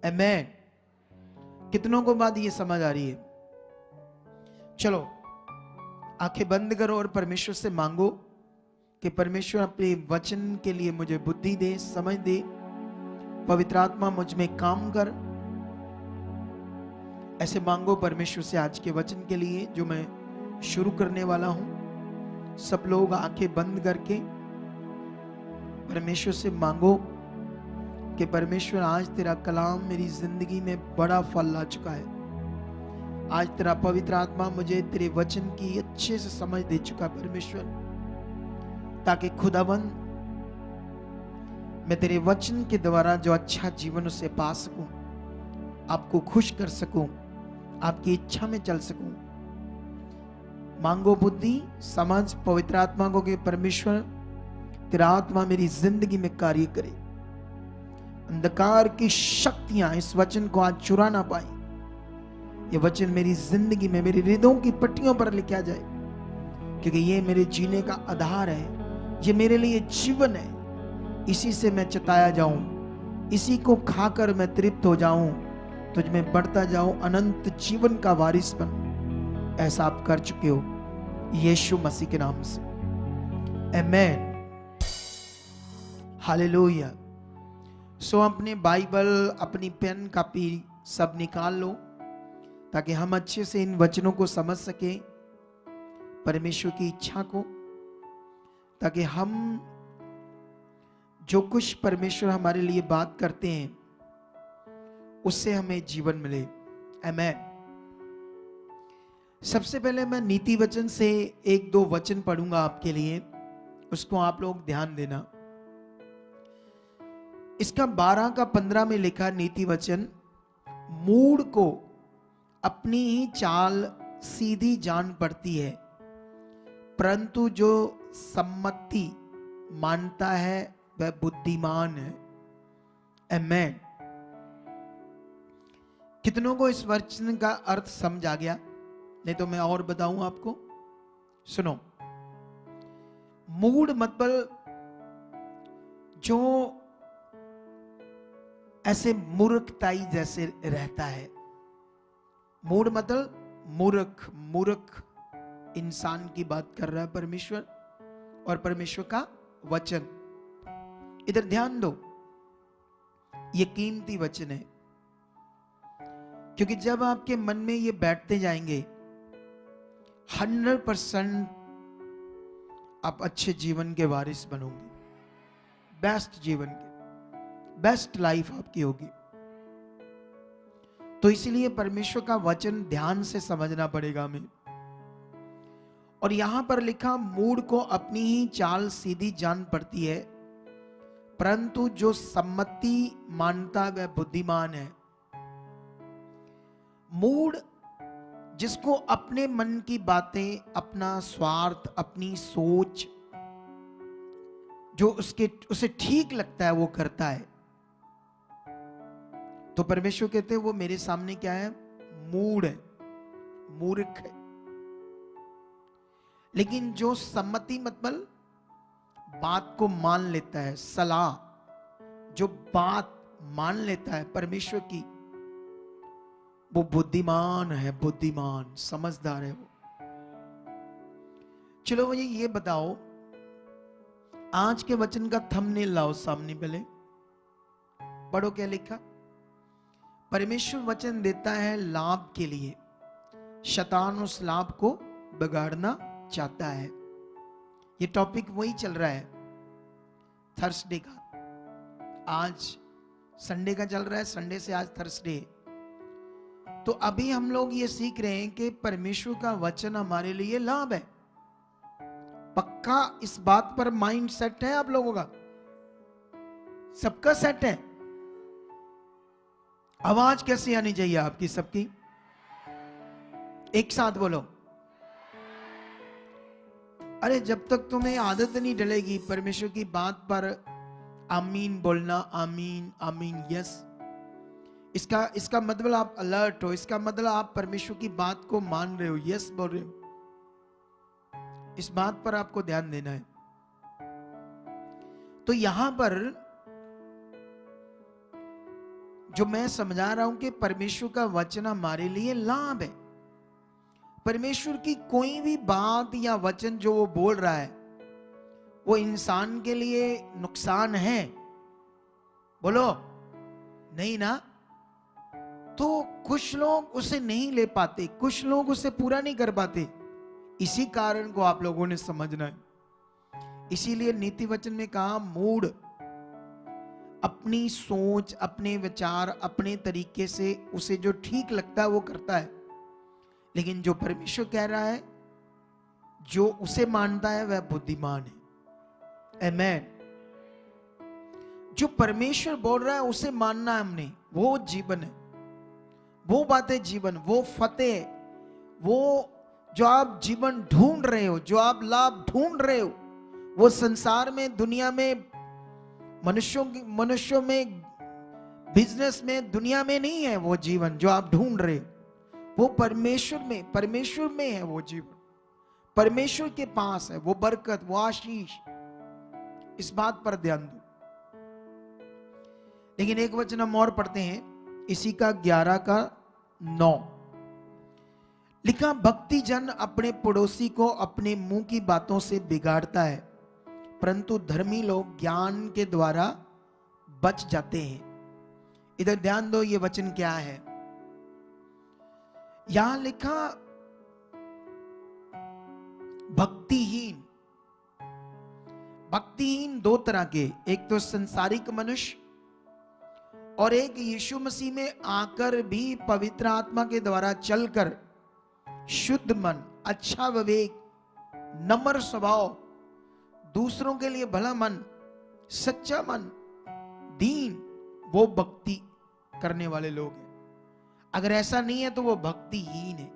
आमेन। कितनों को बात ये समझ आ रही है? चलो आंखें बंद करो और परमेश्वर से मांगो कि परमेश्वर अपने वचन के लिए मुझे बुद्धि दे, समझ दे। पवित्र आत्मा मुझ में काम कर। ऐसे मांगो परमेश्वर से आज के वचन के लिए जो मैं शुरू करने वाला हूं। सब लोग आंखें बंद करके परमेश्वर से मांगो कि परमेश्वर आज तेरा कलाम मेरी जिंदगी में बड़ा फल ला चुका है। आज तेरा पवित्र आत्मा मुझे तेरे वचन की अच्छे से समझ दे चुका परमेश्वर, ताकि खुदाबंद मैं तेरे वचन के द्वारा जो अच्छा जीवन उसे पा सकूं, आपको खुश कर सकूं, आपकी इच्छा में चल सकूं। मांगो बुद्धि, समझ पवित्र आत्मा को कि परमेश्वर तेरा आत्मा मेरी जिंदगी में कार्य करे। अंधकार की शक्तियां इस वचन को आज चुरा ना पाए। ये वचन मेरी जिंदगी में मेरे हृदयों की पट्टियों पर लिखा जाए, क्योंकि ये मेरे जीने का आधार है, ये मेरे लिए जीवन है। इसी से मैं चिताया जाऊं, इसी को खाकर मैं तृप्त हो जाऊं, तुझ में बढ़ता जाऊं, अनंत जीवन का वारिस बनूं। ऐसा आप कर चुके हो यीशु मसीह के नाम से। आमेन। हालेलुया। सो अपने बाइबल, अपनी पेन कॉपी सब निकाल लो, ताकि हम अच्छे से इन वचनों को समझ सके, परमेश्वर की इच्छा को, ताकि हम जो कुछ परमेश्वर हमारे लिए बात करते हैं उससे हमें जीवन मिले। आमेन। सबसे पहले मैं नीति वचन से एक दो वचन पढ़ूंगा आपके लिए, उसको आप लोग ध्यान देना। इसका 12 का 15 में लिखा नीति वचन, मूढ़ को अपनी ही चाल सीधी जान पड़ती है, परंतु जो सम्मति मानता है वह बुद्धिमान है। आमेन। कितनों को इस वचन का अर्थ समझ आ गया? नहीं तो मैं और बताऊं आपको। सुनो, मूढ़ मतलब जो ऐसे मूर्खताई जैसे रहता है। मूढ़ मतलब मूर्ख, मूर्ख इंसान की बात कर रहा है परमेश्वर, और परमेश्वर का वचन। इधर ध्यान दो, ये कीमती वचन है, क्योंकि जब आपके मन में ये बैठते जाएंगे 100% आप अच्छे जीवन के वारिस बनोगे। बेस्ट जीवन के, बेस्ट लाइफ आपकी होगी। तो इसलिए परमेश्वर का वचन ध्यान से समझना पड़ेगा हमें। और यहां पर लिखा, मूढ़ को अपनी ही चाल सीधी जान पड़ती है, परंतु जो सम्मति मानता वह बुद्धिमान है। मूढ़ जिसको अपने मन की बातें, अपना स्वार्थ, अपनी सोच, जो उसे ठीक लगता है वो करता है। तो परमेश्वर कहते हैं वो मेरे सामने क्या है? मूढ़ है, मूर्ख है। लेकिन जो सम्मति मतलब बात को मान लेता है, सलाह, जो बात मान लेता है परमेश्वर की, वो बुद्धिमान है, बुद्धिमान, समझदार है वो। चलो मुझे ये बताओ, आज के वचन का थंबनेल लाओ सामने, पहले पढ़ो क्या लिखा। परमेश्वर वचन देता है लाभ के लिए, शैतान उस लाभ को बिगाड़ना चाहता है। ये टॉपिक वही चल रहा है थर्सडे का। आज संडे का चल रहा है, संडे से आज थर्सडे। तो अभी हम लोग ये सीख रहे हैं कि परमेश्वर का वचन हमारे लिए लाभ है। पक्का इस बात पर माइंड सेट है आप लोगों का? सबका सेट है? आवाज कैसी आनी चाहिए आपकी सबकी? एक साथ बोलो। अरे जब तक तुम्हें आदत नहीं डलेगी परमेश्वर की बात पर आमीन बोलना, आमीन आमीन यस, इसका मतलब आप अलर्ट हो, इसका मतलब आप परमेश्वर की बात को मान रहे हो, यस बोल रहे हो। इस बात पर आपको ध्यान देना है। तो यहां पर जो मैं समझा रहा हूं कि परमेश्वर का वचन हमारे लिए लाभ है। परमेश्वर की कोई भी बात या वचन जो वो बोल रहा है वो इंसान के लिए नुकसान है? बोलो नहीं ना। तो कुछ लोग उसे नहीं ले पाते, कुछ लोग उसे पूरा नहीं कर पाते। इसी कारण को आप लोगों ने समझना है। इसीलिए नीति वचन में कहा मूड अपनी सोच, अपने विचार, अपने तरीके से उसे जो ठीक लगता है वो करता है, लेकिन जो परमेश्वर कह रहा है, जो उसे मानता है वह बुद्धिमान है। आमेन। जो परमेश्वर बोल रहा है उसे मानना है हमने, वो जीवन है, वो बातें जीवन, वो फतेह, वो जो आप जीवन ढूंढ रहे हो, जो आप लाभ ढूंढ रहे हो, वो संसार में, दुनिया में, मनुष्यों में, बिजनेस में, दुनिया में नहीं है। वो जीवन जो आप ढूंढ रहे हो वो परमेश्वर में है। वो जीवन परमेश्वर के पास है, वो बरकत, वो आशीष। इस बात पर ध्यान दो। लेकिन एक वचन हम और पढ़ते हैं, इसी का 11 का 9 लिखा, भक्ति जन अपने पड़ोसी को अपने मुंह की बातों से बिगाड़ता है, परंतु धर्मी लोग ज्ञान के द्वारा बच जाते हैं। इधर ध्यान दो, ये वचन क्या है। यहां लिखा भक्तिहीन। भक्तिहीन दो तरह के, एक तो संसारिक मनुष्य और एक यीशु मसीह में आकर भी पवित्र आत्मा के द्वारा चलकर शुद्ध मन, अच्छा विवेक, नम्र स्वभाव, दूसरों के लिए भला मन, सच्चा मन, दीन, वो भक्ति करने वाले लोग हैं। अगर ऐसा नहीं है तो वो भक्तिहीन है।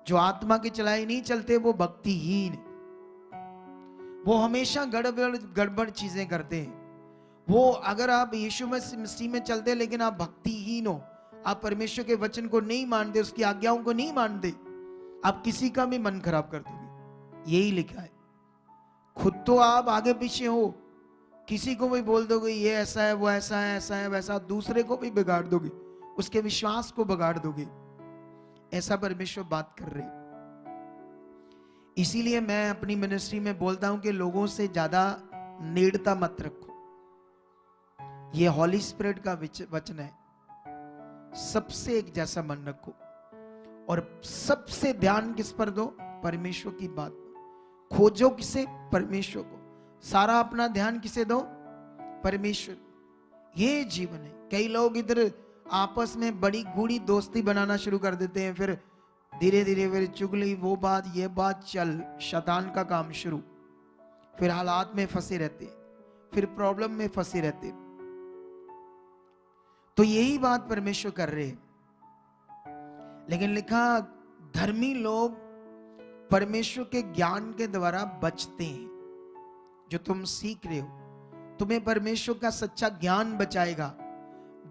जो आत्मा की चलाई नहीं चलते वो भक्तिहीन है। वो हमेशा गड़बड़ चीजें करते हैं। वो अगर आप यीशु मसीह में चलते लेकिन आप भक्तिहीन हो, आप परमेश्वर के वचन को नहीं मानते, उसकी आज्ञाओं को नहीं मानते, आप किसी का भी मन खराब कर दोगे। यही लिखा है। खुद तो आप आगे पीछे हो, किसी को भी बोल दोगे ये ऐसा है, वो ऐसा है, ऐसा है, वैसा, दूसरे को भी बिगाड़ दोगे, उसके विश्वास को बिगाड़ दोगे। ऐसा परमेश्वर बात कर रहे। इसीलिए मैं अपनी मिनिस्ट्री में बोलता हूं कि लोगों से ज्यादा नेड़ता मत रखो। ये हॉली स्पिरिट का वचन है। सबसे एक जैसा मन रखो और सबसे ध्यान किस पर दो? परमेश्वर की बात। खोजो किसे? परमेश्वर को। सारा अपना ध्यान किसे दो? परमेश्वर। ये जीवन है। कई लोग इधर आपस में बड़ी गूढ़ी दोस्ती बनाना शुरू कर देते हैं, फिर धीरे धीरे फिर चुगली, वो बात, ये बात, चल शैतान का काम शुरू। फिर हालात में फंसे रहते, फिर प्रॉब्लम में फंसे रहते। तो यही बात परमेश्वर कर रहे हैं। लेकिन लिखा धर्मी लोग परमेश्वर के ज्ञान के द्वारा बचते हैं। जो तुम सीख रहे हो, तुम्हें परमेश्वर का सच्चा ज्ञान बचाएगा।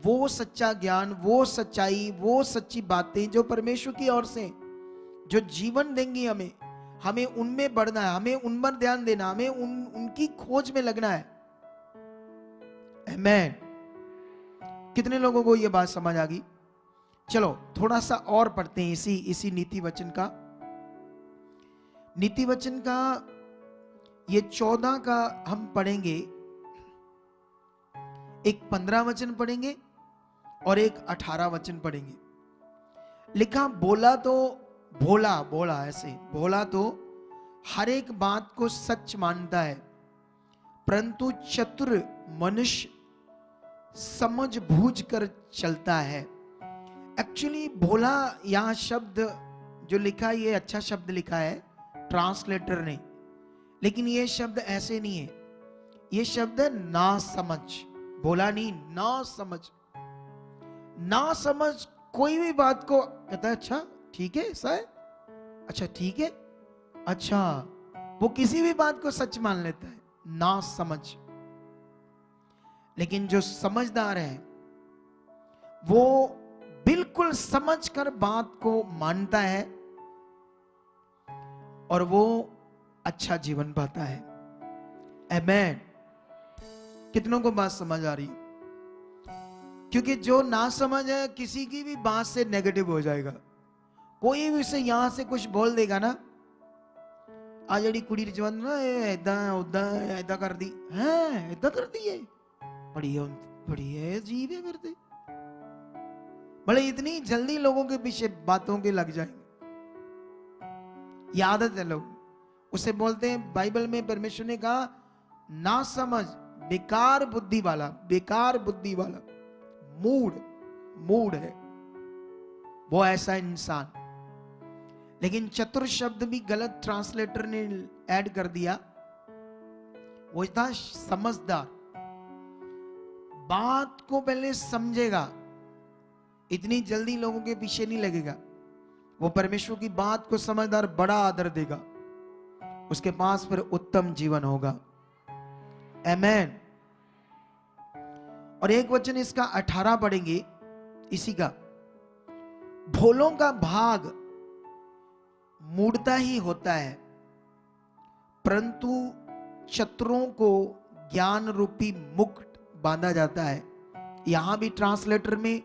वो सच्चा ज्ञान, वो सच्चाई, वो सच्ची बातें जो परमेश्वर की ओर से, जो जीवन देंगी हमें, हमें उनमें बढ़ना है, हमें उन पर ध्यान देना, हमें उनकी खोज में लगना है। आमेन। कितने लोगों को यह बात समझ आ गई? चलो थोड़ा सा और पढ़ते हैं इसी नीति वचन का। नीति वचन का ये 14 का हम पढ़ेंगे। एक 15 वचन पढ़ेंगे और एक 18 वचन पढ़ेंगे। लिखा बोला तो भोला ऐसे भोला तो हर एक बात को सच मानता है, परंतु चतुर मनुष्य समझ बूझ कर चलता है। एक्चुअली भोला यहां शब्द जो लिखा है, ये अच्छा शब्द लिखा है ट्रांसलेटर ने, लेकिन ये शब्द ऐसे नहीं है। ये शब्द है ना समझ। भोला नहीं, ना समझ। ना समझ कोई भी बात को कहता है अच्छा ठीक है, ऐसा है, अच्छा ठीक है, अच्छा, वो किसी भी बात को सच मान लेता है। ना समझ। लेकिन जो समझदार है वो बिल्कुल समझकर बात को मानता है और वो अच्छा जीवन पाता है। आमेन। कितनों को बात समझ आ रही है? क्योंकि जो ना समझ है किसी की भी बात से नेगेटिव हो जाएगा। कोई भी उसे यहां से कुछ बोल देगा ना, आ जड़ी कुड़ी जवान ना ऐदा उदा ऐदा कर दी है, ऐदा कर दी है, बड़ी है अजीब है करते, भले इतनी जल्दी लोगों के पीछे बातों के लग जाएंगे। ये आदत है लोग, उसे बोलते हैं, बाइबल में परमेश्वर ने कहा ना समझ, बेकार बुद्धि वाला, बेकार बुद्धि वाला, मूड है वो ऐसा इंसान। लेकिन चतुर शब्द भी गलत ट्रांसलेटर ने ऐड कर दिया, वो था समझदार। बात को पहले समझेगा, इतनी जल्दी लोगों के पीछे नहीं लगेगा। वो परमेश्वर की बात को समझदार बड़ा आदर देगा, उसके पास फिर उत्तम जीवन होगा। आमेन। और एक वचन इसका 18 पढ़ेंगे इसी का, भोलों का भाग मूढ़ता ही होता है, परंतु चतुरों को ज्ञान रूपी मुकुट बांधा जाता है। यहां भी ट्रांसलेटर में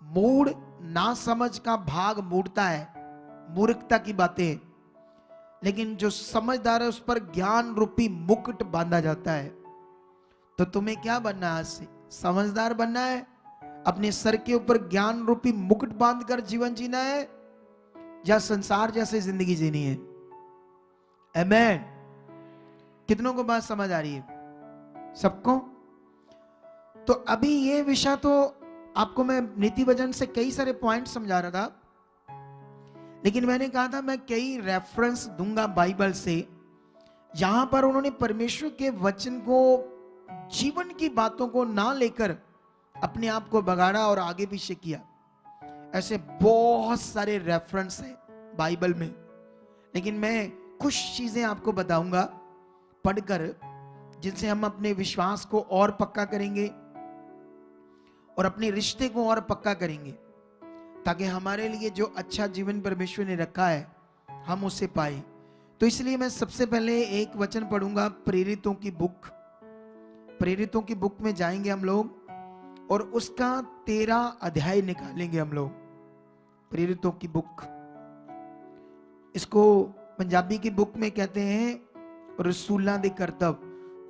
मूढ़ ना समझ का भाग मूढ़ता है, मूर्खता की बातें, लेकिन जो समझदार है उस पर ज्ञान रूपी मुकुट बांधा जाता है। तो तुम्हें क्या बनना है? आज से समझदार बनना है, अपने सर के ऊपर ज्ञान रूपी मुकुट बांधकर जीवन जीना है, या संसार जैसे जिंदगी जीनी है? आमेन। कितनों को बात समझ आ रही है? सबको? तो अभी ये विषय तो आपको मैं नीति वचन से कई सारे पॉइंट समझा रहा था, लेकिन मैंने कहा था मैं कई रेफरेंस दूंगा बाइबल से, जहां पर उन्होंने परमेश्वर के वचन को, जीवन की बातों को ना लेकर अपने आप को बगाड़ा और आगे पीछे किया। ऐसे बहुत सारे रेफरेंस हैं बाइबल में, लेकिन मैं कुछ चीजें आपको बताऊंगा पढ़कर, जिनसे हम अपने विश्वास को और पक्का करेंगे और अपने रिश्ते को और पक्का करेंगे, ताकि हमारे लिए जो अच्छा जीवन परमेश्वर ने रखा है हम उसे पाए। तो इसलिए मैं सबसे पहले एक वचन पढ़ूंगा, प्रेरितों की बुक, प्रेरितों की बुक में जाएंगे हम लोग और उसका 13 अध्याय निकालेंगे हम लोग। प्रेरितों की बुक, इसको पंजाबी की बुक में कहते हैं रसूलां दे करतब,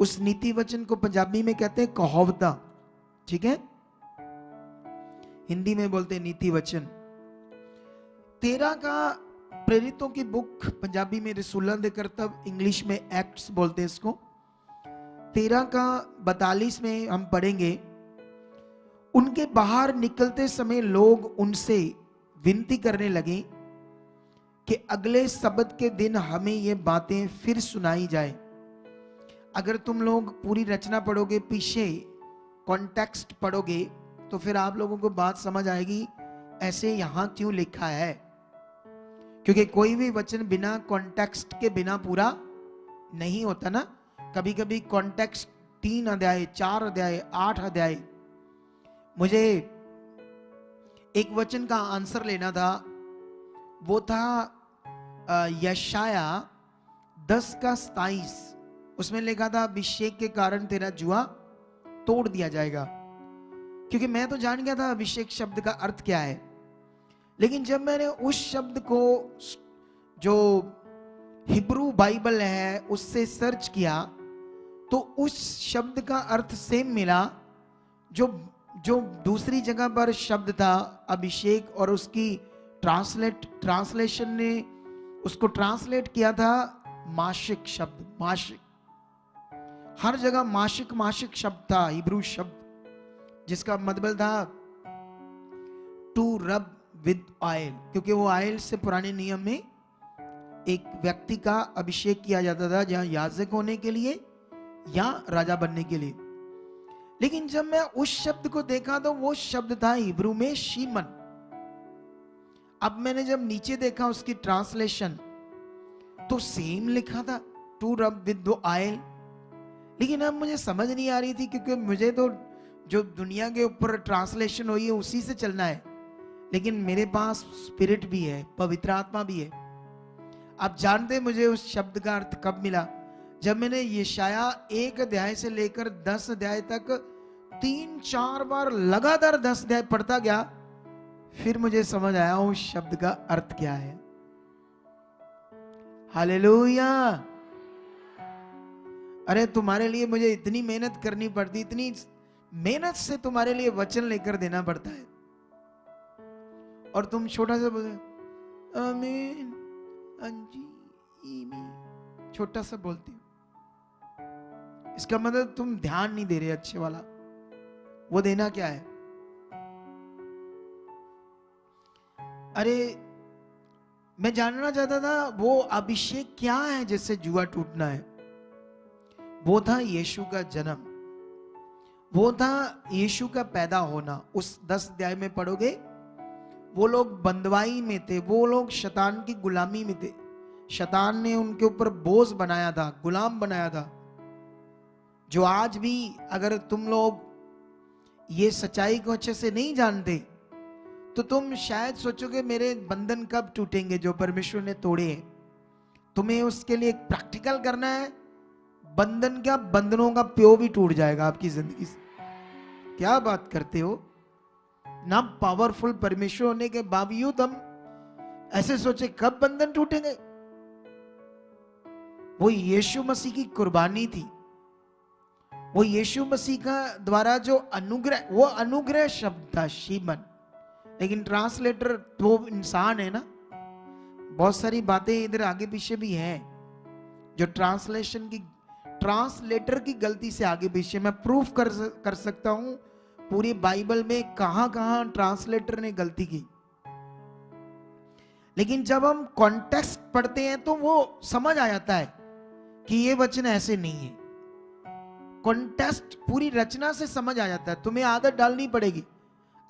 उस नीति वचन को पंजाबी में कहते हैं कहावता, ठीक है, हिंदी में बोलते हैं नीति वचन। 13 का प्रेरितों की बुक, पंजाबी में रसूलां दे करतब, इंग्लिश में एक्ट्स बोलते हैं इसको। 13 का 42 में हम पढ़ेंगे, उनके बाहर निकलते समय लोग उनसे विनती करने लगे कि अगले सब्त के दिन हमें ये बातें फिर सुनाई जाए। अगर तुम लोग पूरी रचना पढ़ोगे, पीछे कॉन्टेक्स्ट पढ़ोगे, तो फिर आप लोगों को बात समझ आएगी ऐसे यहां क्यों लिखा है, क्योंकि कोई भी वचन बिना कॉन्टेक्स्ट के बिना पूरा नहीं होता ना। कभी कभी कॉन्टेक्स्ट 3 अध्याय, 4 अध्याय, 8 अध्याय। मुझे एक वचन का आंसर लेना था, वो था यशाया 10 का 27, उसमें लिखा था अभिषेक के कारण तेरा जुआ तोड़ दिया जाएगा। क्योंकि मैं तो जान गया था अभिषेक शब्द का अर्थ क्या है, लेकिन जब मैंने उस शब्द को जो हिब्रू बाइबल है उससे सर्च किया, तो उस शब्द का अर्थ सेम मिला जो दूसरी जगह पर शब्द था अभिषेक, और उसकी ट्रांसलेशन ने उसको ट्रांसलेट किया था माशिक शब्द, माशिक। हर जगह माशिक माशिक शब्द था, हिब्रू शब्द, जिसका मतलब था टू रब विद ऑयल, क्योंकि वो ऑयल से पुराने नियम में एक व्यक्ति का अभिषेक किया जाता था, जहां याजक होने के लिए या राजा बनने के लिए। लेकिन जब मैं उस शब्द को देखा तो वो शब्द था हिब्रू में शीमन। अब मैंने जब नीचे देखा उसकी ट्रांसलेशन, तो सेम लिखा था टू रब विद ऑयल, लेकिन अब मुझे समझ नहीं आ रही थी, क्योंकि मुझे तो जो दुनिया के ऊपर ट्रांसलेशन हुई है उसी से चलना है, लेकिन मेरे पास स्पिरिट भी है, पवित्र आत्मा भी है। आप जानते मुझे उस शब्द का अर्थ कब मिला? जब मैंने यशाया 1 अध्याय से लेकर 10 अध्याय तक 3-4 बार लगातार 10 अध्याय पढ़ता गया, फिर मुझे समझ आया उस शब्द का अर्थ क्या है। हालेलुया। अरे तुम्हारे लिए मुझे इतनी मेहनत करनी पड़ती, इतनी मेहनत से तुम्हारे लिए वचन लेकर देना पड़ता है, और तुम छोटा सा बोलते आमीन, अंजी, ईमी, छोटा सा बोलती हो। इसका मतलब तुम ध्यान नहीं दे रहे अच्छे वाला। वो देना क्या है? अरे मैं जानना चाहता था वो अभिषेक क्या है जिससे जुआ टूटना है। वो था यीशु का जन्म, वो था यीशु का पैदा होना। उस 10 अध्याय में पढ़ोगे, वो लोग बंदवाई में थे, वो लोग शैतान की गुलामी में थे। शैतान ने उनके ऊपर बोझ बनाया था, गुलाम बनाया था। जो आज भी अगर तुम लोग ये सच्चाई को अच्छे से नहीं जानते तो तुम शायद सोचोगे मेरे बंधन कब टूटेंगे जो परमेश्वर ने तोड़े हैं। तुम्हें उसके लिए प्रैक्टिकल करना है। बंधन क्या, बंधनों का प्यो भी टूट जाएगा आपकी जिंदगी से। क्या बात करते हो ना। पावरफुल परमेश्वर होने के बावजूद हम ऐसे सोचे कब बंधन टूटेंगे। वो यीशु मसीह की कुर्बानी थी, वो यीशु मसीह का द्वारा जो अनुग्रह, वो अनुग्रह शब्द था शीमन, लेकिन ट्रांसलेटर तो इंसान है ना। बहुत सारी बातें इधर आगे पीछे भी हैं जो ट्रांसलेटर की गलती से आगे पीछे। मैं प्रूफ कर सकता हूं पूरी बाइबल में कहां कहां ट्रांसलेटर ने गलती की। लेकिन जब हम कॉन्टेक्स्ट पढ़ते हैं तो वो समझ आ जाता है कि ये वचन ऐसे नहीं है। कॉन्टेक्स्ट पूरी रचना से समझ आ जाता है। तुम्हें आदत डालनी पड़ेगी।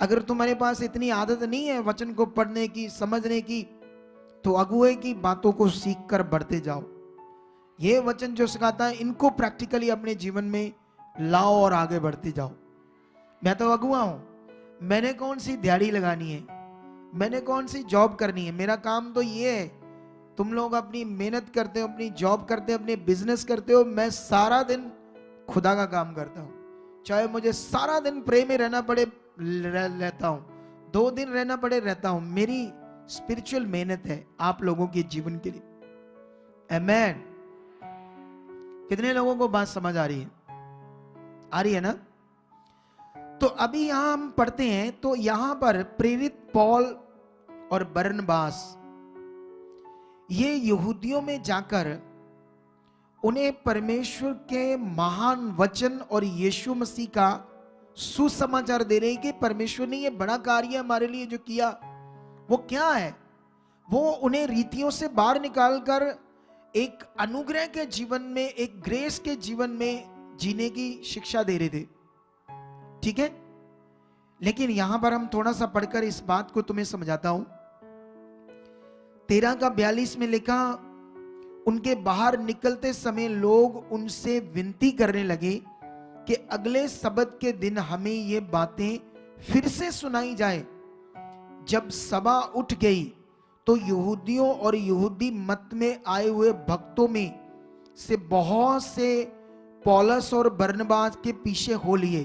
अगर तुम्हारे पास इतनी आदत नहीं है वचन को पढ़ने की, समझने की, तो अगुए की बातों को सीख कर बढ़ते जाओ। ये वचन जो सिखाता है इनको प्रैक्टिकली अपने जीवन में लाओ और आगे बढ़ते जाओ। मैं तो अगुआ हूं, मैंने कौन सी दिहाड़ी लगानी है, मैंने कौन सी जॉब करनी है। मेरा काम तो ये है। तुम लोग अपनी मेहनत करते हो, अपनी जॉब करते हो, अपने बिजनेस करते हो। मैं सारा दिन खुदा का काम करता हूं। चाहे मुझे सारा दिन प्रे में रहना पड़े रहता हूं, 2 दिन रहना पड़े रहता हूं। मेरी स्पिरिचुअल मेहनत है आप लोगों के जीवन के लिए। आमेन। कितने लोगों को बात समझ आ रही है? आ रही है ना? तो अभी यहां हम पढ़ते हैं तो यहां पर प्रेरित पौल और बरनबास ये यहूदियों में जाकर उन्हें परमेश्वर के महान वचन और यीशु मसीह का सुसमाचार दे रहे हैं कि परमेश्वर ने ये बड़ा कार्य हमारे लिए जो किया वो क्या है। वो उन्हें रीतियों से बाहर निकालकर एक अनुग्रह के जीवन में, एक ग्रेस के जीवन में जीने की शिक्षा दे रहे थे। ठीक है, लेकिन यहां पर हम थोड़ा सा पढ़कर इस बात को तुम्हें समझाता हूं। 13 का 42 में लिखा, उनके बाहर निकलते समय लोग उनसे विनती करने लगे कि अगले सबत के दिन हमें ये बातें फिर से सुनाई जाए। जब सभा उठ गई तो यहूदियों और यहूदी मत में आए हुए भक्तों में से बहुत से पौलुस और बरनबास के पीछे हो लिए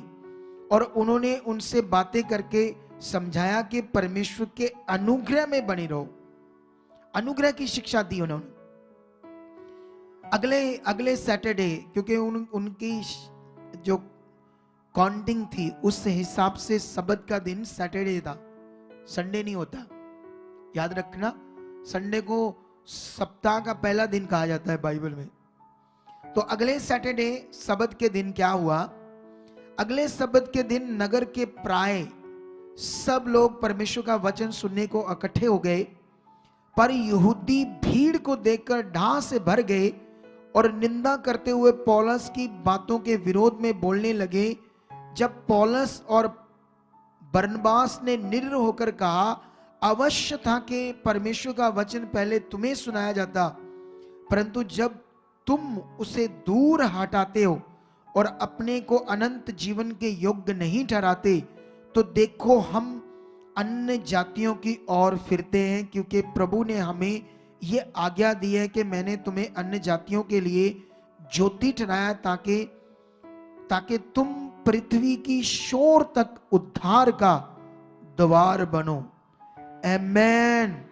और उन्होंने उनसे बातें करके समझाया कि परमेश्वर के अनुग्रह में बने रहो। अनुग्रह की शिक्षा दी उन्होंने। अगले सैटरडे, क्योंकि उनकी जो काउंटिंग थी उस हिसाब से सबत का दिन सैटरडे था, संडे नहीं होता। याद रखना, संडे को सप्ताह का पहला दिन कहा जाता है बाइबल में। तो अगले सैटरडे सबत के दिन क्या हुआ? अगले सबत के दिन नगर के प्राय सब लोग परमेश्वर का वचन सुनने को इकट्ठे हो गए, पर यहूदी भीड़ को देखकर ढाह से भर गए और निंदा करते हुए पौलुस की बातों के विरोध में बोलने लगे। जब पौलुस और बरनबास ने निर्भय होकर कहा, अवश्य था कि परमेश्वर का वचन पहले तुम्हें सुनाया जाता, परंतु जब तुम उसे दूर हटाते हो और अपने को अनंत जीवन के योग्य नहीं ठहराते, तो देखो हम अन्य जातियों की ओर फिरते हैं, क्योंकि प्रभु ने हमें ये आज्ञा दी है कि मैंने तुम्हें अन्य जातियों के लिए ज्योति ठहराया ताकि तुम पृथ्वी की शोर तक उद्धार का द्वार बनो। आमेन,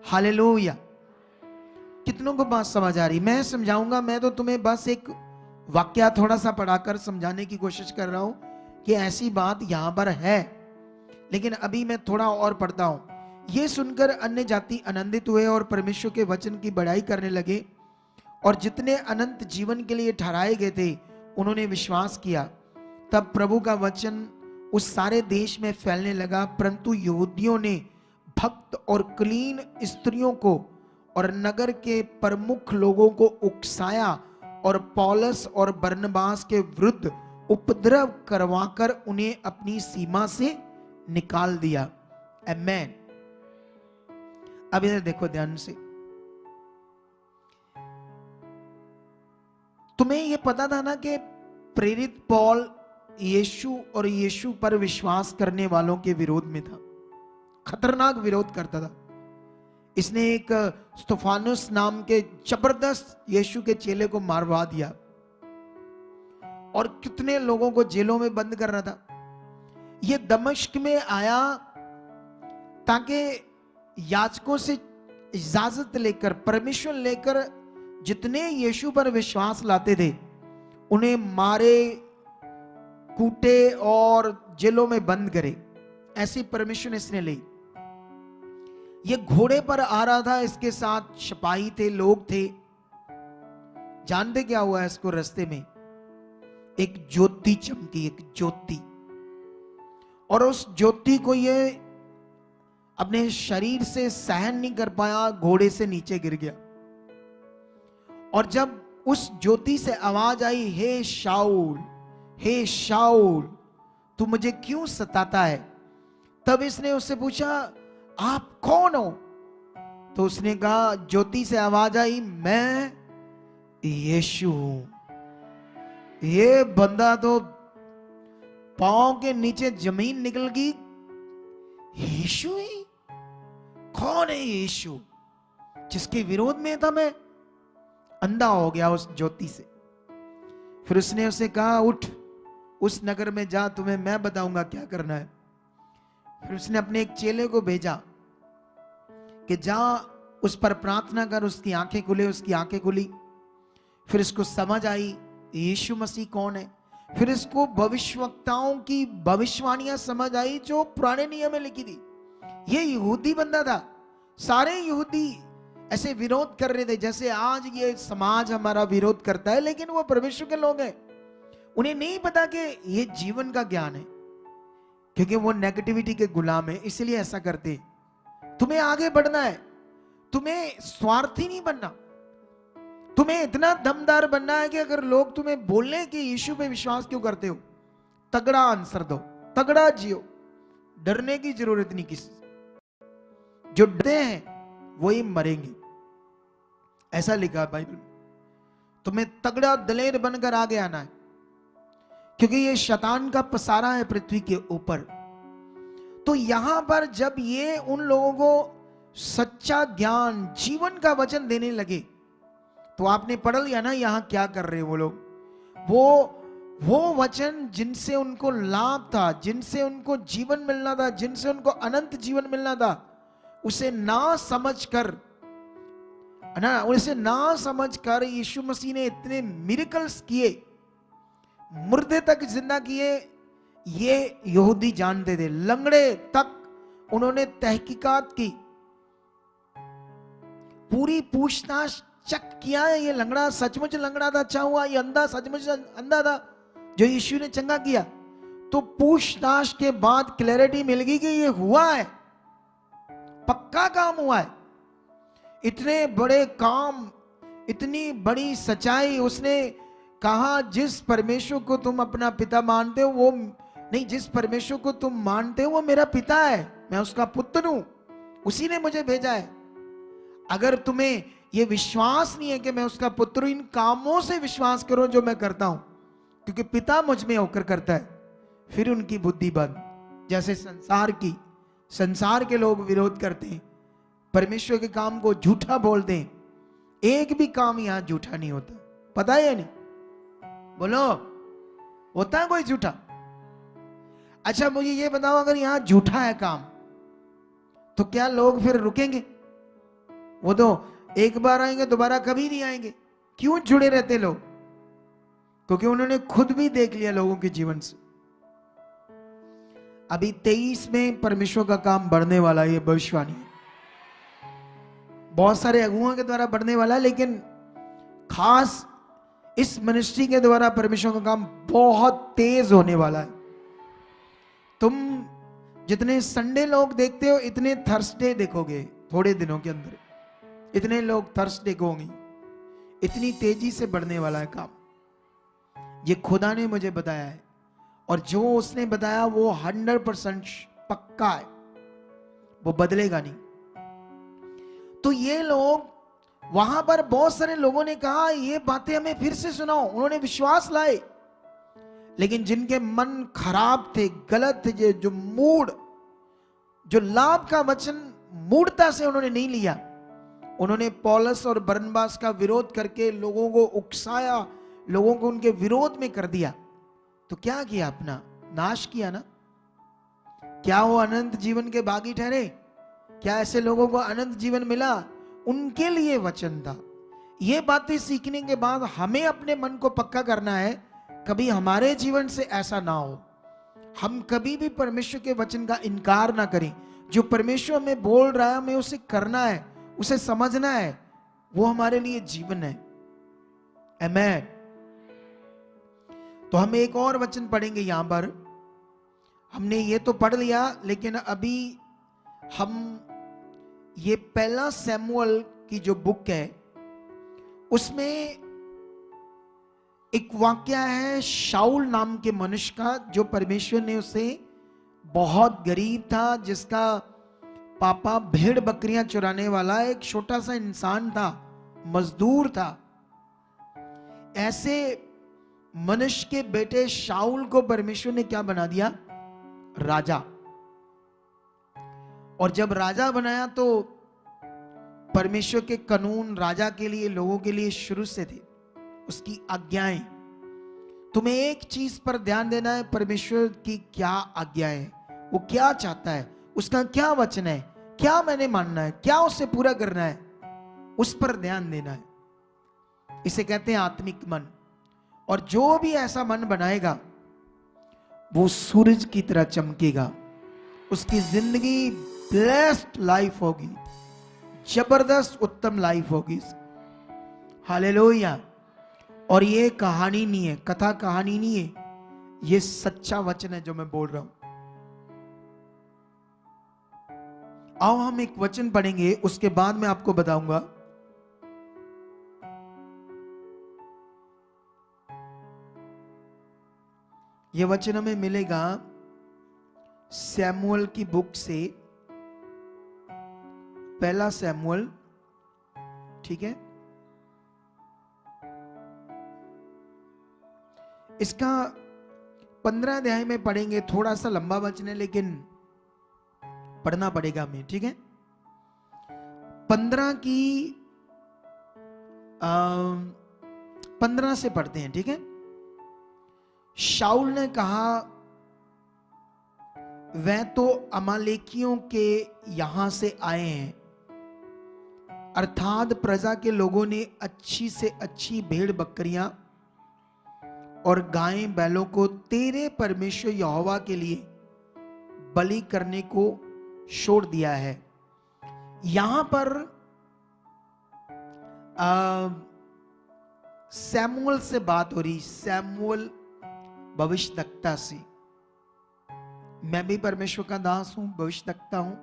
हालेलुया। कितनों को बात समझ आ रही? मैं समझाऊंगा, मैं तो तुम्हें बस एक वाक्य थोड़ा सा पढ़ाकर समझाने की कोशिश कर रहा हूं कि ऐसी बात यहां पर है, लेकिन अभी मैं थोड़ा और पढ़ता हूं। ये सुनकर अन्य जाति आनंदित हुए और परमेश्वर के वचन की बड़ाई करने लगे, और जितने अनंत जीवन के लिए ठहराए गए थे उन्होंने विश्वास किया। तब प्रभु का वचन उस सारे देश में फैलने लगा, परंतु यहूदियों ने भक्त और कुलीन स्त्रियों को और नगर के प्रमुख लोगों को उकसाया और पौलुस और बरनबास के विरुद्ध उपद्रव करवाकर उन्हें अपनी सीमा से निकाल दिया। आमेन। अब इधर देखो ध्यान से। तुम्हें यह पता था ना कि प्रेरित पौल यीशु और यीशु पर विश्वास करने वालों के विरोध में था, खतरनाक विरोध करता था। इसने एक स्तिफानुस नाम के जबरदस्त यीशु के चेले को मारवा दिया और कितने लोगों को जेलों में बंद कर रहा था। यह दमिश्क में आया ताकि याजकों से इजाजत लेकर, परमिशन लेकर जितने यीशु पर विश्वास लाते थे उन्हें मारे, कूटे और जेलों में बंद करे। ऐसी परमिशन इसने ली। ये घोड़े पर आ रहा था, इसके साथ सिपाही थे, लोग थे। जानते क्या हुआ इसको? रास्ते में एक ज्योति चमकी, एक ज्योति, और उस ज्योति को ये अपने शरीर से सहन नहीं कर पाया, घोड़े से नीचे गिर गया। और जब उस ज्योति से आवाज आई, हे शाऊल, हे शाऊल, तू मुझे क्यों सताता है? तब इसने उससे पूछा, आप कौन हो? तो उसने कहा, ज्योति से आवाज आई, मैं यीशु हूं। ये बंदा तो पांव के नीचे जमीन निकल गई। यीशु ही? कौन है यीशु जिसके विरोध में था मैं? अंधा हो गया उस ज्योति से। फिर उसने उसे कहा, उठ, उस नगर में जा, तुम्हें मैं बताऊंगा क्या करना है। फिर उसने अपने एक चेले को भेजा कि जा उस पर प्रार्थना कर। उसकी आंखें खुले, उसकी आंखें खुली। फिर इसको समझ आई यीशु मसीह कौन है। फिर इसको भविष्यवक्ताओं की भविष्यवाणियां समझ आई जो पुराने नियम में लिखी थी। ये यहूदी बंदा था। सारे यहूदी ऐसे विरोध कर रहे थे जैसे आज ये समाज हमारा विरोध करता है, लेकिन वो परमेश्वर के लोग हैं। उन्हें नहीं पता कि ये जीवन का ज्ञान है, क्योंकि वो नेगेटिविटी के गुलाम है, इसलिए ऐसा करते। तुम्हें आगे बढ़ना है, तुम्हें स्वार्थी नहीं बनना, तुम्हें इतना दमदार बनना है कि अगर लोग तुम्हें बोले कि यीशु पे विश्वास क्यों करते हो, तगड़ा आंसर दो, तगड़ा जियो, डरने की जरूरत नहीं किसी से। जो डरते हैं वही मरेंगे, ऐसा लिखा है बाइबल में। तुम्हें तगड़ा दलेर बनकर आगे आना है, क्योंकि ये शैतान का पसारा है पृथ्वी के ऊपर। तो यहां पर जब ये उन लोगों को सच्चा ज्ञान, जीवन का वचन देने लगे, तो आपने पढ़ लिया ना यहां क्या कर रहे हैं वो लोग। वो वचन जिनसे उनको लाभ था, जिनसे उनको जीवन मिलना था, जिनसे उनको अनंत जीवन मिलना था, उसे ना समझ कर यीशु मसीह ने इतने मिरेकल्स किए, मुर्दे तक जिंदा किए। ये यहूदी जानते थे। लंगड़े तक उन्होंने तहकीकात की, पूरी पूछताछ चेक किया है, ये लंगड़ा सचमुच लंगड़ा था, अच्छा हुआ, ये अंधा सचमुच अंधा था जो यीशु ने चंगा किया। तो पूछताछ के बाद क्लैरिटी मिल गई कि ये हुआ है, पक्का काम हुआ है। इतने बड़े काम, इतनी बड़ी सच्चाई। उसने कहा, जिस परमेश्वर को तुम अपना पिता मानते हो वो नहीं, जिस परमेश्वर को तुम मानते हो वो मेरा पिता है, मैं उसका पुत्र हूं, उसी ने मुझे भेजा है। अगर तुम्हें ये विश्वास नहीं है कि मैं उसका पुत्र हूं, इन कामों से विश्वास करो जो मैं करता हूं, क्योंकि पिता मुझ में होकर करता है। फिर उनकी बुद्धि बंद। जैसे संसार के लोग विरोध करते हैं, परमेश्वर के काम को झूठा बोलते हैं। एक भी काम यहां झूठा नहीं होता, पता है या नहीं? बोलो, होता है कोई झूठा? अच्छा मुझे ये बताओ, अगर यहां झूठा है काम, तो क्या लोग फिर रुकेंगे? वो तो एक बार आएंगे, दोबारा कभी नहीं आएंगे। क्यों जुड़े रहते लोग? क्योंकि उन्होंने खुद भी देख लिया लोगों के जीवन से। अभी 23 में परमेश्वर का काम बढ़ने वाला है, ये भविष्यवाणी है। बहुत सारे अगुओं के द्वारा बढ़ने वाला है, लेकिन खास इस मिनिस्ट्री के द्वारा परमेश्वर का काम बहुत तेज होने वाला है। तुम जितने संडे लोग देखते हो, इतने थर्सडे देखोगे थोड़े दिनों के अंदर। इतने लोग थर्सडे को होंगे। इतनी तेजी से बढ़ने वाला है काम। ये खुदा ने मुझे बताया है, और जो उसने बताया वो 100% पक्का है, वो बदलेगा नहीं। तो ये लोग वहां पर, बहुत सारे लोगों ने कहा ये बातें हमें फिर से सुनाओ, उन्होंने विश्वास लाए। लेकिन जिनके मन खराब थे, गलत थे, जो मूड, जो लाभ का वचन मूढ़ता से उन्होंने नहीं लिया, उन्होंने पौलुस और बरनबास का विरोध करके लोगों को उकसाया, लोगों को उनके विरोध में कर दिया। तो क्या किया? अपना नाश किया ना। क्या वो अनंत जीवन के भागी ठहरे? क्या ऐसे लोगों को अनंत जीवन मिला? उनके लिए वचन था। ये बातें सीखने के बाद हमें अपने मन को पक्का करना है, कभी हमारे जीवन से ऐसा ना हो। हम कभी भी परमेश्वर के वचन का इनकार ना करें। जो परमेश्वर हमें बोल रहा है, हमें उसे करना है, उसे समझना है, वो हमारे लिए जीवन है। आमीन। तो हम एक और वचन पढ़ेंगे यहां पर। हमने ये तो पढ़ लिया, लेकिन अभी हम ये पहला सैमुअल की जो बुक है, उसमें एक वाक्य है शाऊल नाम के मनुष्य का, जो परमेश्वर ने उसे, बहुत गरीब था, जिसका पापा भेड़ बकरियां चुराने वाला एक छोटा सा इंसान था, मजदूर था। ऐसे मनुष्य के बेटे शाऊल को परमेश्वर ने क्या बना दिया? राजा। और जब राजा बनाया तो परमेश्वर के कानून राजा के लिए, लोगों के लिए शुरू से थे, उसकी आज्ञाएं। तुम्हें एक चीज पर ध्यान देना है, परमेश्वर की क्या आज्ञाएं है, वो क्या चाहता है, उसका क्या वचन है, क्या मैंने मानना है, क्या उसे पूरा करना है, उस पर ध्यान देना है। इसे कहते हैं आत्मिक मन। और जो भी ऐसा मन बनाएगा, वो सूरज की तरह चमकेगा। उसकी जिंदगी ब्लेस्ड लाइफ होगी, जबरदस्त उत्तम लाइफ होगी। हालेलुया। और ये कहानी नहीं है, कथा कहानी नहीं है, ये सच्चा वचन है जो मैं बोल रहा हूं। आओ हम एक वचन पढ़ेंगे, उसके बाद मैं आपको बताऊंगा। ये वचन हमें मिलेगा सैमुअल की बुक से, पहला सैमुअल, ठीक है। इसका 15 अध्याय में पढ़ेंगे। थोड़ा सा लंबा वचन है, लेकिन पढ़ना पड़ेगा हमें, ठीक है। 15 से पढ़ते हैं, ठीक है। शाऊल ने कहा, वह तो अमालेकियों के यहां से आए हैं, अर्थात प्रजा के लोगों ने अच्छी से अच्छी भेड़ बकरियां और गायें बैलों को तेरे परमेश्वर यहोवा के लिए बलि करने को छोड़ दिया है। यहां पर सैमुअल से बात हो रही, सैमुअल भविष्यद्वक्ता से। मैं भी परमेश्वर का दास हूं, भविष्यद्वक्ता हूं।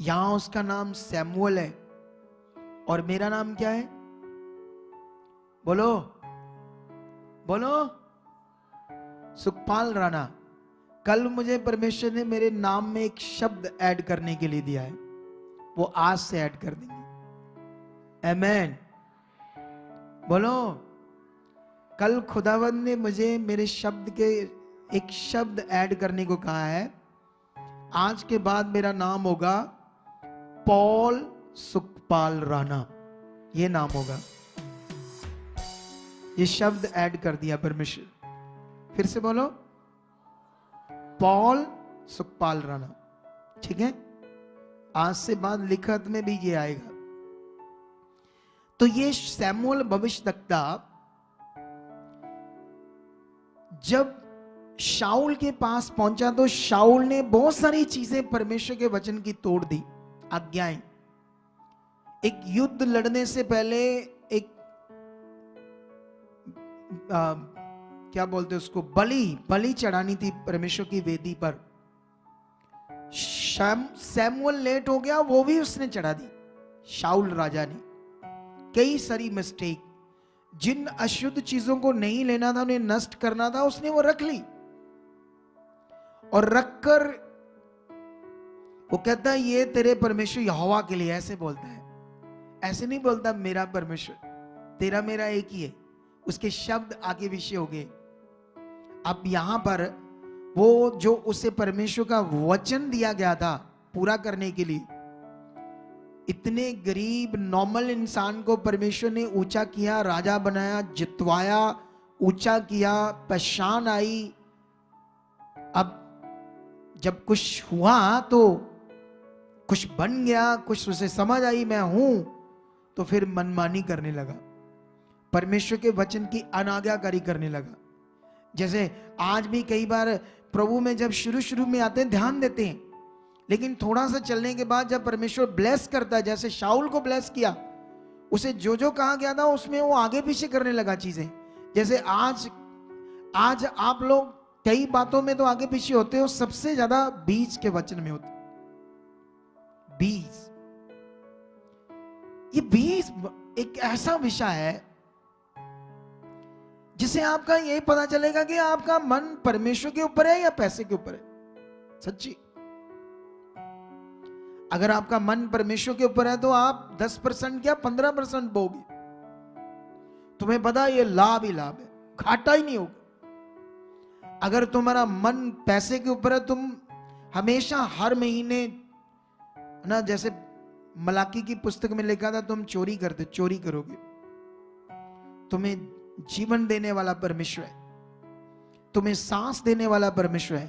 यहां उसका नाम सैमुअल है, और मेरा नाम क्या है? बोलो बोलो। सुखपाल राणा। कल मुझे परमेश्वर ने मेरे नाम में एक शब्द ऐड करने के लिए दिया है, वो आज से ऐड कर देंगे। आमीन। बोलो। कल खुदावंद ने मुझे मेरे शब्द के एक शब्द ऐड करने को कहा है। आज के बाद मेरा नाम होगा पॉल सुखपाल राणा, ये नाम होगा। ये शब्द ऐड कर दिया परमेश्वर। फिर से बोलो, पॉल सुखपाल राणा। ठीक है, आज से बाद लिखत में भी ये आएगा। तो ये सैमुअल भविष्यद्वक्ता जब शाऊल के पास पहुंचा तो शाऊल ने बहुत सारी चीजें परमेश्वर के वचन की तोड़ दी, आज्ञाएं। एक युद्ध लड़ने से पहले एक क्या बोलते उसको, बलि चढ़ानी थी परमेश्वर की वेदी पर। सैमुअल लेट हो गया, वो भी उसने चढ़ा दी, शाऊल राजा ने। कई सारी मिस्टेक, जिन अशुद्ध चीजों को नहीं लेना था, उन्हें नष्ट करना था, उसने वो रख ली। और रखकर वो कहता है ये तेरे परमेश्वर यहोवा के लिए, ऐसे बोलता है। ऐसे नहीं बोलता मेरा परमेश्वर, तेरा मेरा एक ही है। उसके शब्द आगे विषय हो गए। अब यहां पर वो जो उसे परमेश्वर का वचन दिया गया था पूरा करने के लिए, इतने गरीब नॉर्मल इंसान को परमेश्वर ने ऊंचा किया, राजा बनाया, जितवाया, ऊंचा किया, पहचान आई। अब जब कुछ हुआ तो कुछ बन गया, कुछ उसे समझ आई मैं हूं, तो फिर मनमानी करने लगा, परमेश्वर के वचन की अनाज्ञाकारी करने लगा। जैसे आज भी कई बार प्रभु में जब शुरू में आते हैं ध्यान देते हैं, लेकिन थोड़ा सा चलने के बाद जब परमेश्वर ब्लेस करता है, जैसे शाऊल को ब्लेस किया, उसे जो जो कहा गया था उसमें वो आगे पीछे करने लगा चीजें। जैसे आज आप लोग कई बातों में तो आगे पीछे होते हो, सबसे ज्यादा बीज के वचन में होते। बीज, ये बीज एक ऐसा विषय है जिसे आपका यही पता चलेगा कि आपका मन परमेश्वर के ऊपर है या पैसे के ऊपर है। सच्ची, अगर आपका मन परमेश्वर के ऊपर है तो आप 10% क्या 15% बोगे, तुम्हें पता ये लाभ ही लाभ है, घाटा ही नहीं होगा। अगर तुम्हारा मन पैसे के ऊपर है, तुम हमेशा हर महीने ना, जैसे मलाकी की पुस्तक में लिखा था, तुम चोरी करते, चोरी करोगे। तुम्हें जीवन देने वाला परमेश्वर है, तुम्हें सांस देने वाला परमेश्वर है।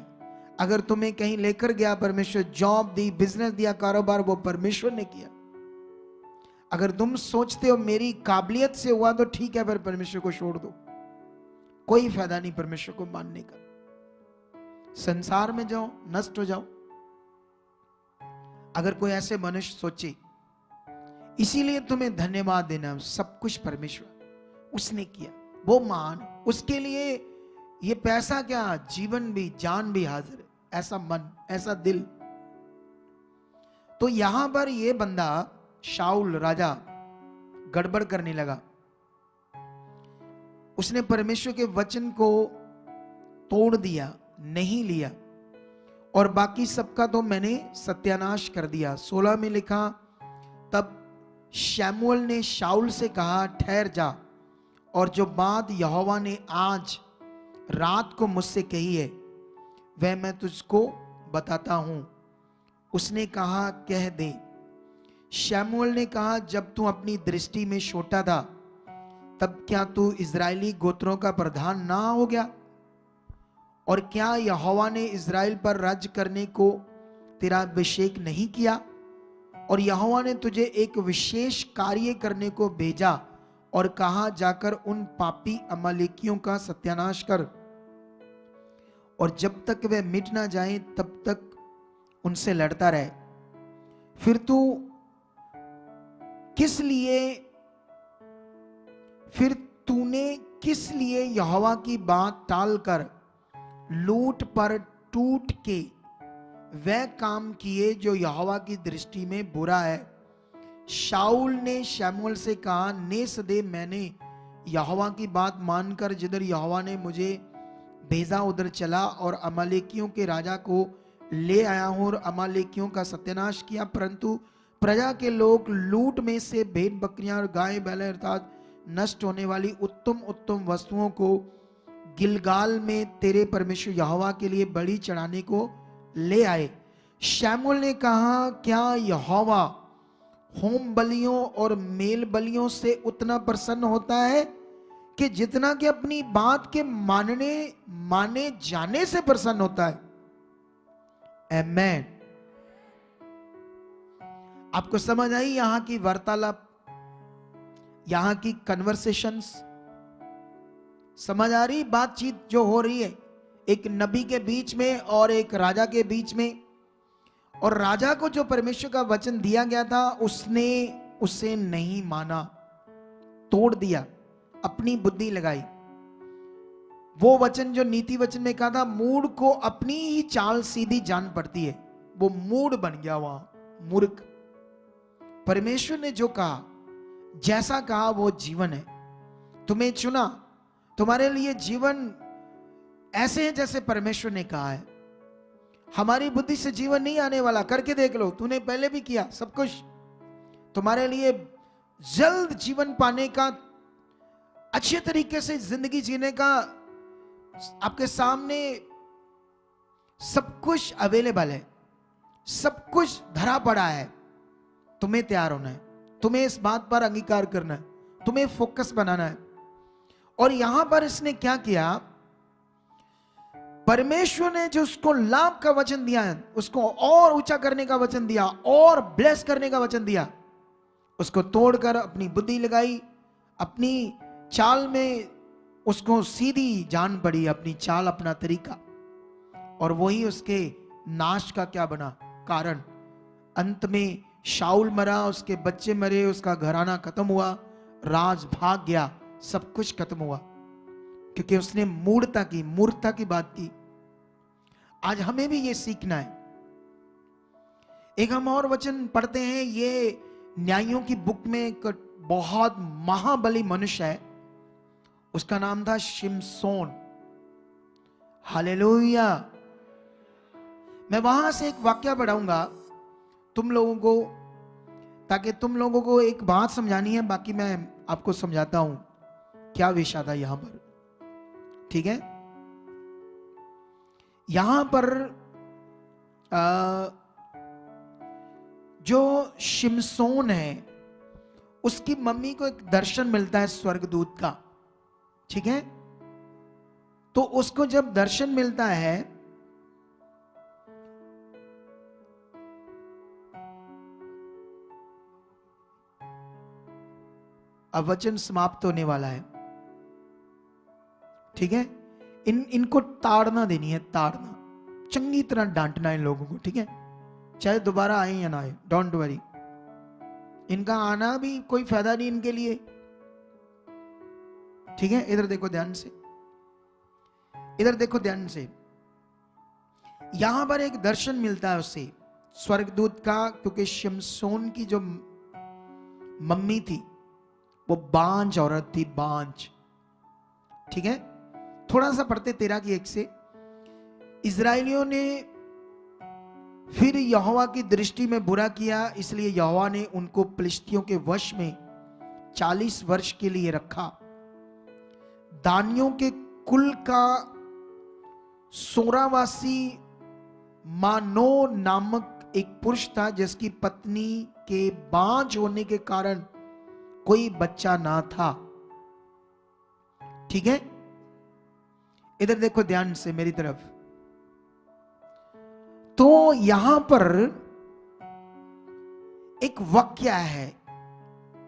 अगर तुम्हें कहीं लेकर गया परमेश्वर, जॉब दी, बिजनेस दिया, कारोबार, वो परमेश्वर ने किया। अगर तुम सोचते हो मेरी काबिलियत से हुआ तो ठीक है, फिर परमेश्वर को छोड़ दो, कोई फायदा नहीं परमेश्वर को मानने का। संसार में जाओ, नष्ट हो जाओ। अगर कोई ऐसे मनुष्य सोचे, इसीलिए तुम्हें धन्यवाद देना, सब कुछ परमेश्वर उसने किया, वो मान, उसके लिए ये पैसा क्या, जीवन भी, जान भी हाजिर है। ऐसा मन, ऐसा दिल। तो यहां पर ये बंदा शाऊल राजा गड़बड़ करने लगा। उसने परमेश्वर के वचन को तोड़ दिया, नहीं लिया, और बाकी सबका तो मैंने सत्यानाश कर दिया। 16 में लिखा, तब शमूएल ने शाऊल से कहा, ठहर जा, और जो बात यहोवा ने आज रात को मुझसे कही है वह मैं तुझको बताता हूं। उसने कहा, कह दे। शमूएल ने कहा, जब तू अपनी दृष्टि में छोटा था तब क्या तू इजरायली गोत्रों का प्रधान ना हो गया? और क्या यहोवा ने इजराइल पर राज्य करने को तेरा अभिषेक नहीं किया? और यहोवा ने तुझे एक विशेष कार्य करने को भेजा और कहा, जाकर उन पापी अमालेकियों का सत्यानाश कर, और जब तक वे मिट ना जाएं तब तक उनसे लड़ता रहे। फिर तूने किस लिए यहोवा की बात टालकर लूट पर टूट के वह काम किए जो यहोवा की दृष्टि में बुरा है? शाऊल ने शमूएल से कहा, निसंदेह मैंने यहोवा की बात मानकर जिधर यहोवा ने मुझे भेजा उधर चला और अमालेकियों के राजा को ले आया हूं और अमालेकियों का सत्यानाश किया। परंतु प्रजा के लोग लूट में से भेड़ बकरियां और गाय बैल अर्थात नष्ट होने वाली उत्तम उत्तम वस्तुओं को गिलगाल में तेरे परमेश्वर यहोवा के लिए बलि चढ़ाने को ले आए। शमूएल ने कहा, क्या यहोवा होम बलियों और मेल बलियों से उतना प्रसन्न होता है कि जितना कि अपनी बात के माने जाने से प्रसन्न होता है। आमेन। आपको समझ आई यहां की वार्तालाप, यहां की कन्वर्सेशंस? समझ आ रही बातचीत जो हो रही है एक नबी के बीच में और एक राजा के बीच में? और राजा को जो परमेश्वर का वचन दिया गया था उसने उसे नहीं माना, तोड़ दिया, अपनी बुद्धि लगाई। वो वचन जो नीति वचन में कहा था, मूढ़ को अपनी ही चाल सीधी जान पड़ती है, वो मूढ़ बन गया वहां, मूर्ख। परमेश्वर ने जो कहा, जैसा कहा वो जीवन है। तुम्हें चुना, तुम्हारे लिए जीवन ऐसे है जैसे परमेश्वर ने कहा है। हमारी बुद्धि से जीवन नहीं आने वाला, करके देख लो, तूने पहले भी किया सब कुछ। तुम्हारे लिए जल्द जीवन पाने का, अच्छे तरीके से जिंदगी जीने का आपके सामने सब कुछ अवेलेबल है, सब कुछ धरा पड़ा है। तुम्हें तैयार होना है, तुम्हें इस बात पर अंगीकार करना है, तुम्हें फोकस बनाना है। और यहां पर इसने क्या किया, परमेश्वर ने जो उसको लाभ का वचन दिया है, उसको और ऊंचा करने का वचन दिया, और ब्लेस करने का वचन दिया, उसको तोड़कर अपनी बुद्धि लगाई, अपनी चाल में उसको सीधी जान पड़ी, अपनी चाल, अपना तरीका। और वही उसके नाश का क्या बना, कारण। अंत में शाऊल मरा, उसके बच्चे मरे, उसका घराना खत्म हुआ, राज भाग गया, सब कुछ खत्म हुआ, क्योंकि उसने मूढ़ता की, मूर्खता की बात की। आज हमें भी ये सीखना है। एक हम और वचन पढ़ते हैं, ये न्यायों की बुक में एक बहुत महाबली मनुष्य है, उसका नाम था शिमशोन। हालेलुया। मैं वहां से एक वाक्य पढ़ाऊंगा तुम लोगों को, ताकि तुम लोगों को एक बात समझानी है, बाकी मैं आपको समझाता हूं क्या विषय था यहां पर, ठीक है। यहां पर जो शिमशोन है, उसकी मम्मी को एक दर्शन मिलता है स्वर्गदूत का, ठीक है। तो उसको जब दर्शन मिलता है, अब वचन समाप्त होने वाला है, ठीक है। इनको ताड़ना देनी है, ताड़ना, चंगी तरह डांटना है इन लोगों को, ठीक है। चाहे दोबारा आए या ना आए, डोंट वरी, इनका आना भी कोई फायदा नहीं इनके लिए, ठीक है। इधर देखो ध्यान से, इधर देखो ध्यान से। यहां पर एक दर्शन मिलता है उसे स्वर्गदूत का, क्योंकि शिमशोन की जो मम्मी थी वो बांझ औरत थी, बांझ, ठीक है। थोड़ा सा पढ़ते 13 की 1 से। इजराइलियों ने फिर यहोवा की दृष्टि में बुरा किया, इसलिए यहोवा ने उनको फिलिस्तियों के वश में 40 वर्ष के लिए रखा। दानियों के कुल का सोरावासी मानो नामक एक पुरुष था, जिसकी पत्नी के बांझ होने के कारण कोई बच्चा ना था, ठीक है। इधर देखो ध्यान से मेरी तरफ। तो यहां पर एक वाक्य है,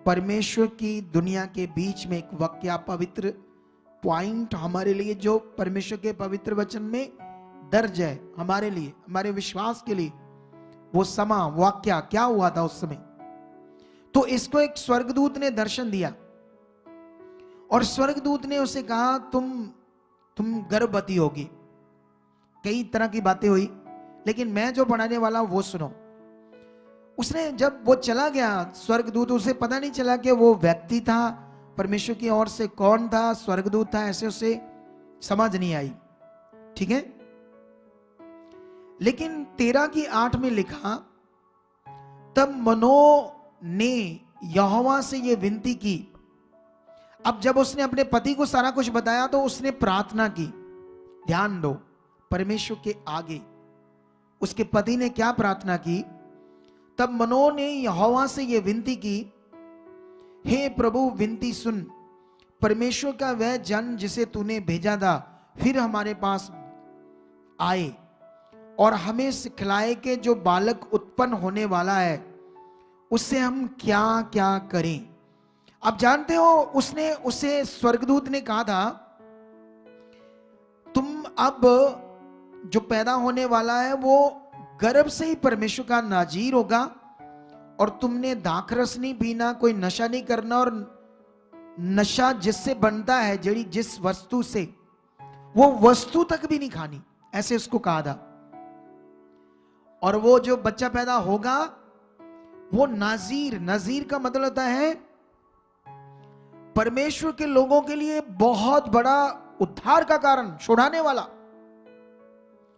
परमेश्वर की दुनिया के बीच में एक वाक्य, पवित्र पॉइंट हमारे लिए, जो परमेश्वर के पवित्र वचन में दर्ज है हमारे लिए, हमारे विश्वास के लिए। वो समा वाक्य क्या हुआ था उस समय। तो इसको एक स्वर्गदूत ने दर्शन दिया, और स्वर्गदूत ने उसे कहा तुम गर्भवती होगी। कई तरह की बातें हुई, लेकिन मैं जो पढ़ाने वाला हूं वो सुनो। उसने जब वो चला गया स्वर्गदूत, उसे पता नहीं चला कि वो व्यक्ति था परमेश्वर की ओर से, कौन था, स्वर्गदूत था, ऐसे उसे समझ नहीं आई, ठीक है। लेकिन 13 की 8 में लिखा, तब मनो ने यहोवा से ये विनती की। अब जब उसने अपने पति को सारा कुछ बताया तो उसने प्रार्थना की। ध्यान दो, परमेश्वर के आगे उसके पति ने क्या प्रार्थना की। तब मनोह ने यहोवा से यह विनती की, हे प्रभु विनती सुन, परमेश्वर का वह जन जिसे तूने भेजा था फिर हमारे पास आए और हमें सिखलाए कि जो बालक उत्पन्न होने वाला है उससे हम क्या क्या करें। आप जानते हो उसने उसे स्वर्गदूत ने कहा था, तुम अब जो पैदा होने वाला है वो गर्भ से ही परमेश्वर का नाजीर होगा और तुमने दाखरस नहीं पीना, कोई नशा नहीं करना, और नशा जिससे बनता है जड़ी जिस वस्तु से, वो वस्तु तक भी नहीं खानी, ऐसे उसको कहा था। और वो जो बच्चा पैदा होगा वो नाजीर, नाजीर का मतलब होता है परमेश्वर के लोगों के लिए बहुत बड़ा उद्धार का कारण, छुड़ाने वाला,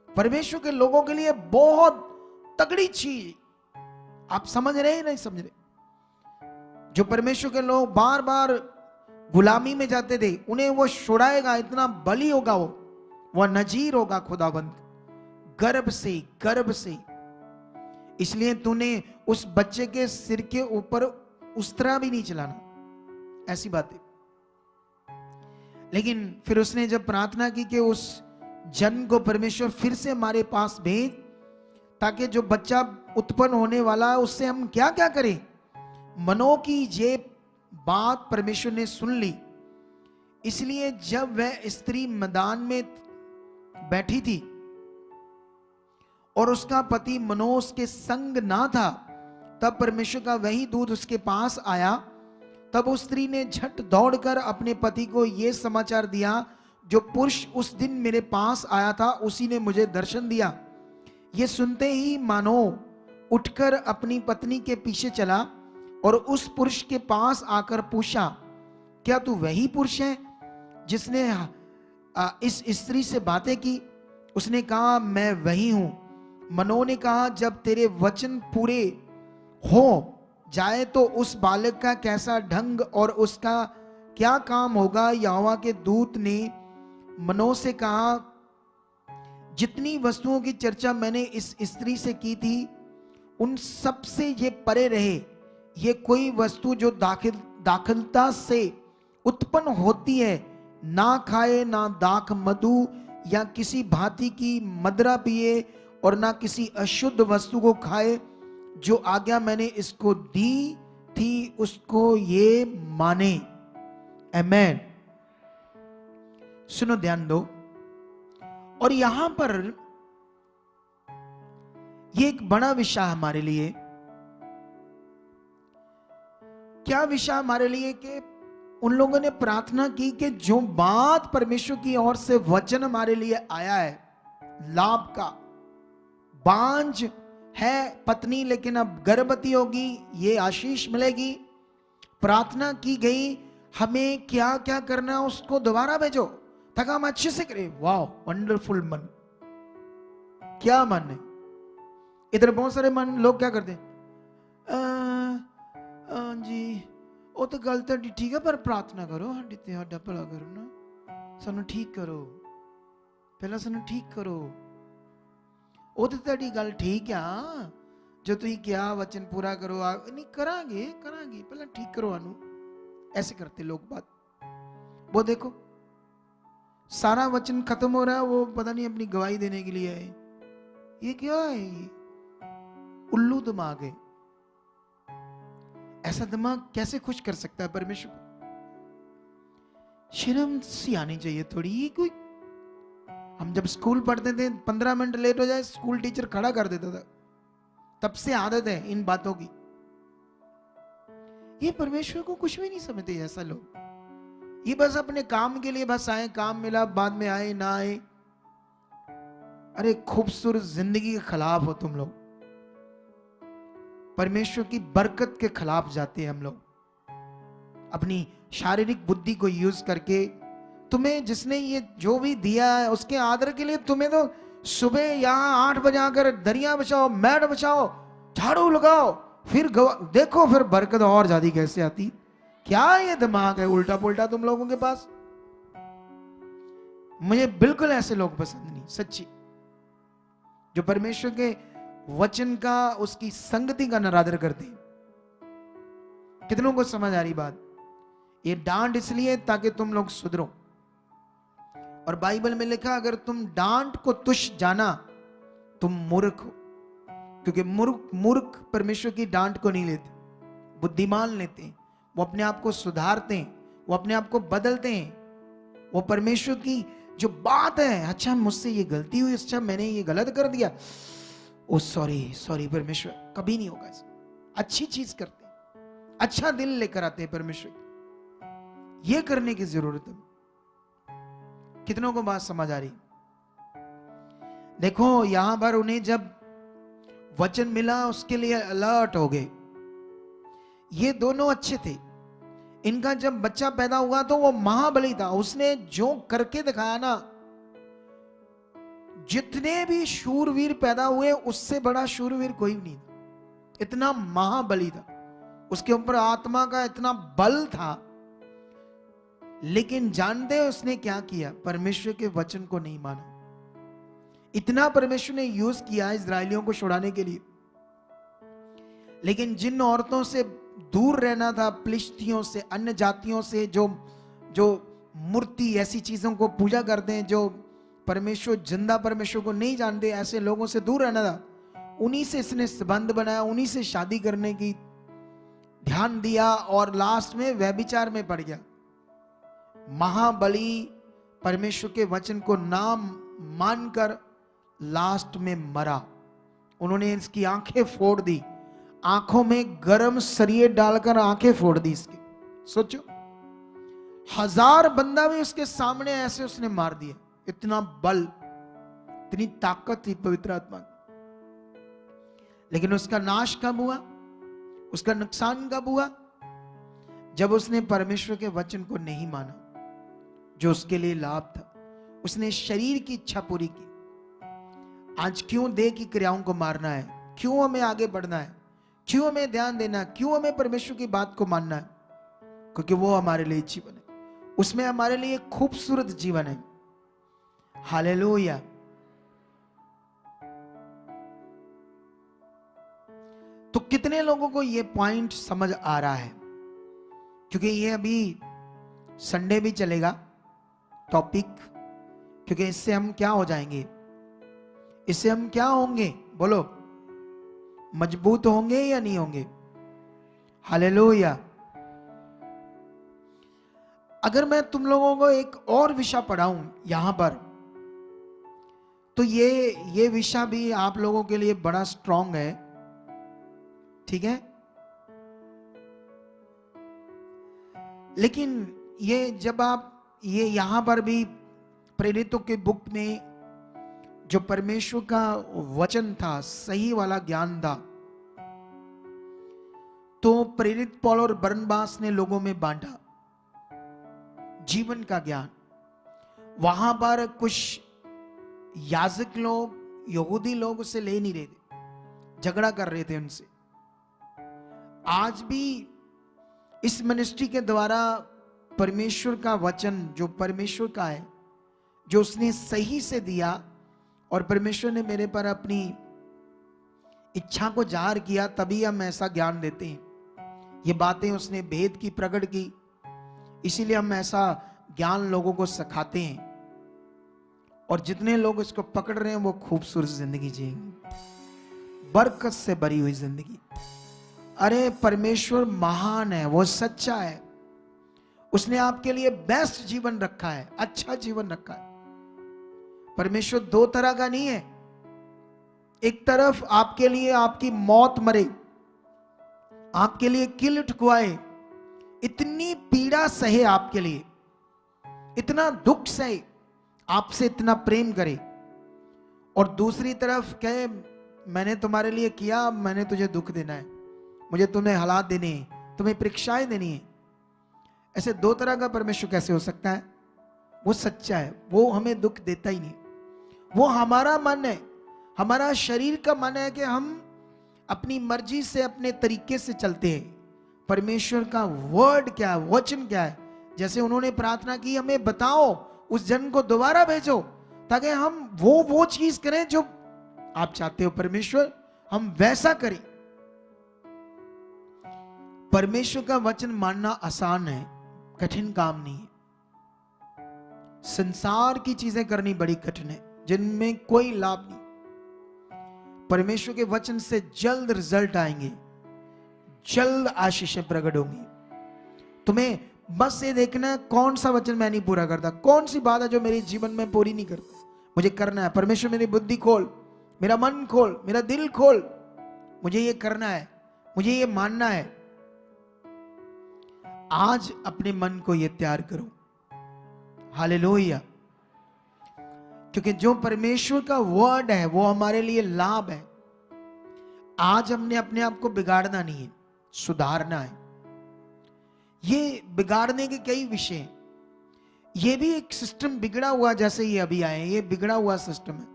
परमेश्वर के लोगों के लिए बहुत तगड़ी चीज। आप समझ रहे हैं नहीं समझ रहे? जो परमेश्वर के लोग बार बार गुलामी में जाते थे उन्हें वो छुड़ाएगा, इतना बली होगा, वो नजीर होगा खुदाबंद, गर्भ से, गर्भ से। इसलिए तूने उस बच्चे के सिर के ऊपर उस्तरा भी नहीं चलाना, ऐसी बात है। लेकिन फिर उसने जब प्रार्थना की कि उस जन को परमेश्वर फिर से हमारे पास भेज, ताकि जो बच्चा उत्पन्न होने वाला है उससे हम क्या क्या करें। मनों की ये बात परमेश्वर ने सुन ली, इसलिए जब वह स्त्री मैदान में बैठी थी और उसका पति मनोज के संग ना था, तब परमेश्वर का वही दूत उसके पास आया। तब उस स्त्री ने झट दौड़कर अपने पति को यह समाचार दिया, जो पुरुष उस दिन मेरे पास आया था उसी ने मुझे दर्शन दिया। ये सुनते ही मानो उठकर अपनी पत्नी के पीछे चला और उस पुरुष के पास आकर पूछा, क्या तू वही पुरुष है जिसने इस स्त्री से बातें की? उसने कहा, मैं वही हूं। मनो ने कहा, जब तेरे वचन पूरे हो जाए तो उस बालक का कैसा ढंग और उसका क्या काम होगा। यहोवा के दूत ने मनो से कहा, जितनी वस्तुओं की चर्चा मैंने इस स्त्री से की थी उन सब से ये परे रहे। ये कोई वस्तु जो दाखिलता से उत्पन्न होती है ना खाए, ना दाख मधु या किसी भांति की मदिरा पिए, और ना किसी अशुद्ध वस्तु को खाए। जो आज्ञा मैंने इसको दी थी उसको ये माने। आमेन। सुनो, ध्यान दो। और यहां पर ये एक बड़ा विषय हमारे लिए। क्या विषय हमारे लिए? कि उन लोगों ने प्रार्थना की कि जो बात परमेश्वर की ओर से वचन हमारे लिए आया है, लाभ का, बांझ है पत्नी लेकिन अब गर्भवती होगी, ये आशीष मिलेगी। प्रार्थना की गई, हमें क्या क्या करना है उसको दोबारा भेजो ताकि हम अच्छे से करें। वाह, वंडरफुल मन, क्या मन है। इधर बहुत सारे मन लोग क्या करते हैं, जी वो तो गलत है, ठीक है, पर प्रार्थना करो, साਡਾ भला करो ना, सानू ठीक करो, पहला सानू ठीक करो। वो तो तेरी गल ठीक है, जो तुम क्या वचन पूरा करो, नहीं करांगे करांगे, पहला ठीक करो आनू। ऐसे करते लोग बात। वो देखो सारा वचन खत्म हो रहा है, वो पता नहीं अपनी गवाही देने के लिए है। ये क्या है? ये उल्लू दिमाग है। ऐसा दिमाग कैसे खुश कर सकता है परमेश्वर को? शर्म सी आनी चाहिए थोड़ी। ये कोई, हम जब स्कूल पढ़ते थे 15 मिनट लेट हो जाए स्कूल टीचर खड़ा कर देता था, तब से आदत है इन बातों की। ये परमेश्वर को कुछ भी नहीं समझते ऐसा लोग। ये बस अपने काम के लिए बस आए, काम मिला बाद में आए ना आए। अरे खूबसूरत जिंदगी के खिलाफ हो तुम लोग, परमेश्वर की बरकत के खिलाफ जाते हैं हम लोग। अपनी शारीरिक बुद्धि को यूज करके, तुम्हें जिसने ये जो भी दिया है उसके आदर के लिए तुम्हें तो सुबह यहां 8 बजे आकर दरिया बिछाओ, मैट बिछाओ, झाड़ू लगाओ, फिर देखो फिर बरकत और ज्यादा कैसे आती। क्या ये दिमाग है उल्टा पुल्टा तुम लोगों के पास? मुझे बिल्कुल ऐसे लोग पसंद नहीं, सच्ची, जो परमेश्वर के वचन का, उसकी संगति का निरादर करते हैं। कितनों को समझ आ रही बात? ये डांट इसलिए ताकि तुम लोग सुधरो। और बाइबल में लिखा, अगर तुम डांट को तुच्छ जाना तुम मूर्ख हो, क्योंकि मूर्ख परमेश्वर की डांट को नहीं लेते, बुद्धिमान लेते हैं। वो अपने आप को सुधारते हैं, वो अपने आप को बदलते हैं। वो परमेश्वर की जो बात है, अच्छा मुझसे ये गलती हुई, अच्छा मैंने ये गलत कर दिया, ओ सॉरी परमेश्वर, कभी नहीं होगा ऐसा। अच्छी चीज करते हैं, अच्छा दिल लेकर आते हैं परमेश्वर। ये करने की जरूरत है। कितनों को बात समझ आ रही? देखो यहां पर उन्हें जब वचन मिला उसके लिए अलर्ट हो गए। ये दोनों अच्छे थे। इनका जब बच्चा पैदा हुआ तो वो महाबली था। उसने जो करके दिखाया ना, जितने भी शूरवीर पैदा हुए उससे बड़ा शूरवीर कोई नहीं था। इतना महाबली था, उसके ऊपर आत्मा का इतना बल था। लेकिन जानते हो उसने क्या किया? परमेश्वर के वचन को नहीं माना। इतना परमेश्वर ने यूज किया इजरायलियों को छुड़ाने के लिए, लेकिन जिन औरतों से दूर रहना था, फिलिस्तियों से, अन्य जातियों से, जो मूर्ति ऐसी चीजों को पूजा करते हैं, जो परमेश्वर, जिंदा परमेश्वर को नहीं जानते, ऐसे लोगों से दूर रहना था। उन्हीं से इसने संबंध बनाया, उन्हीं से शादी करने की ध्यान दिया और लास्ट में व्यभिचार में पड़ गया। महाबली परमेश्वर के वचन को नाम मानकर लास्ट में मरा। उन्होंने इसकी आंखें फोड़ दी, आंखों में गरम सरिये डालकर आंखें फोड़ दी इसकी। सोचो, 1000 बंदा भी उसके सामने ऐसे उसने मार दिया। इतना बल, इतनी ताकत थी पवित्र आत्मा की। लेकिन उसका नाश कब हुआ? उसका नुकसान कब हुआ? जब उसने परमेश्वर के वचन को नहीं माना, जो उसके लिए लाभ था। उसने शरीर की इच्छा पूरी की। आज क्यों देह की क्रियाओं को मारना है? क्यों हमें आगे बढ़ना है? क्यों हमें ध्यान देना है? क्यों हमें परमेश्वर की बात को मानना है? क्योंकि वो हमारे लिए जीवन है, उसमें हमारे लिए खूबसूरत जीवन है। हालेलुया। तो कितने लोगों को ये पॉइंट समझ आ रहा है? क्योंकि ये अभी संडे भी चलेगा टॉपिक, क्योंकि इससे हम क्या हो जाएंगे? इससे हम क्या होंगे? बोलो, मजबूत होंगे या नहीं होंगे? हालेलुया। अगर मैं तुम लोगों को एक और विषय पढ़ाऊं यहां पर, तो ये विषय भी आप लोगों के लिए बड़ा स्ट्रांग है, ठीक है? लेकिन ये जब आप ये यहां पर भी प्रेरितों के बुक में जो परमेश्वर का वचन था, सही वाला ज्ञान था, तो प्रेरित पौल और बरनबास ने लोगों में बांटा जीवन का ज्ञान। वहां पर कुछ याजक लोग, यहूदी लोग उसे ले नहीं रहे थे, झगड़ा कर रहे थे उनसे। आज भी इस मिनिस्ट्री के द्वारा परमेश्वर का वचन, जो परमेश्वर का है, जो उसने सही से दिया, और परमेश्वर ने मेरे पर अपनी इच्छा को जाहिर किया, तभी हम ऐसा ज्ञान देते हैं। ये बातें उसने भेद की प्रकट की, इसीलिए हम ऐसा ज्ञान लोगों को सिखाते हैं। और जितने लोग इसको पकड़ रहे हैं वो खूबसूरत जिंदगी जिएंगे, बरकत से भरी हुई जिंदगी। अरे परमेश्वर महान है, वो सच्चा है, उसने आपके लिए बेस्ट जीवन रखा है, अच्छा जीवन रखा है। परमेश्वर दो तरह का नहीं है। एक तरफ आपके लिए आपकी मौत मरे, आपके लिए किल ठुकवाए, इतनी पीड़ा सहे आपके लिए, इतना दुख सहे, आपसे इतना प्रेम करे, और दूसरी तरफ कहे मैंने तुम्हारे लिए किया, मैंने तुझे दुख देना है, मुझे तुम्हें हालात देने हैं, तुम्हें परीक्षाएं देनी है। ऐसे दो तरह का परमेश्वर कैसे हो सकता है? वो सच्चा है, वो हमें दुख देता ही नहीं। वो हमारा मन है, हमारा शरीर का मन है कि हम अपनी मर्जी से, अपने तरीके से चलते हैं। परमेश्वर का वर्ड क्या है, वचन क्या है? जैसे उन्होंने प्रार्थना की, हमें बताओ, उस जन को दोबारा भेजो, ताकि हम वो चीज करें जो आप चाहते हो परमेश्वर, हम वैसा करें। परमेश्वर का वचन मानना आसान है, कठिन काम नहीं है। संसार की चीजें करनी बड़ी कठिन है, जिनमें कोई लाभ नहीं। परमेश्वर के वचन से जल्द रिजल्ट आएंगे, जल्द आशीषें प्रकट होंगी। तुम्हें बस ये देखना है कौन सा वचन मैं नहीं पूरा करता, कौन सी बात है जो मेरे जीवन में पूरी नहीं करता। मुझे करना है। परमेश्वर मेरी बुद्धि खोल, मेरा मन खोल, मेरा दिल खोल, मुझे ये करना है, मुझे ये मानना है। आज अपने मन को ये तैयार करो। हालेलुया। क्योंकि जो परमेश्वर का वर्ड है वो हमारे लिए लाभ है। आज हमने अपने आप को बिगाड़ना नहीं है, सुधारना है। ये बिगाड़ने के कई विषय हैं। ये भी एक सिस्टम बिगड़ा हुआ, जैसे ये अभी आए, ये बिगड़ा हुआ सिस्टम है।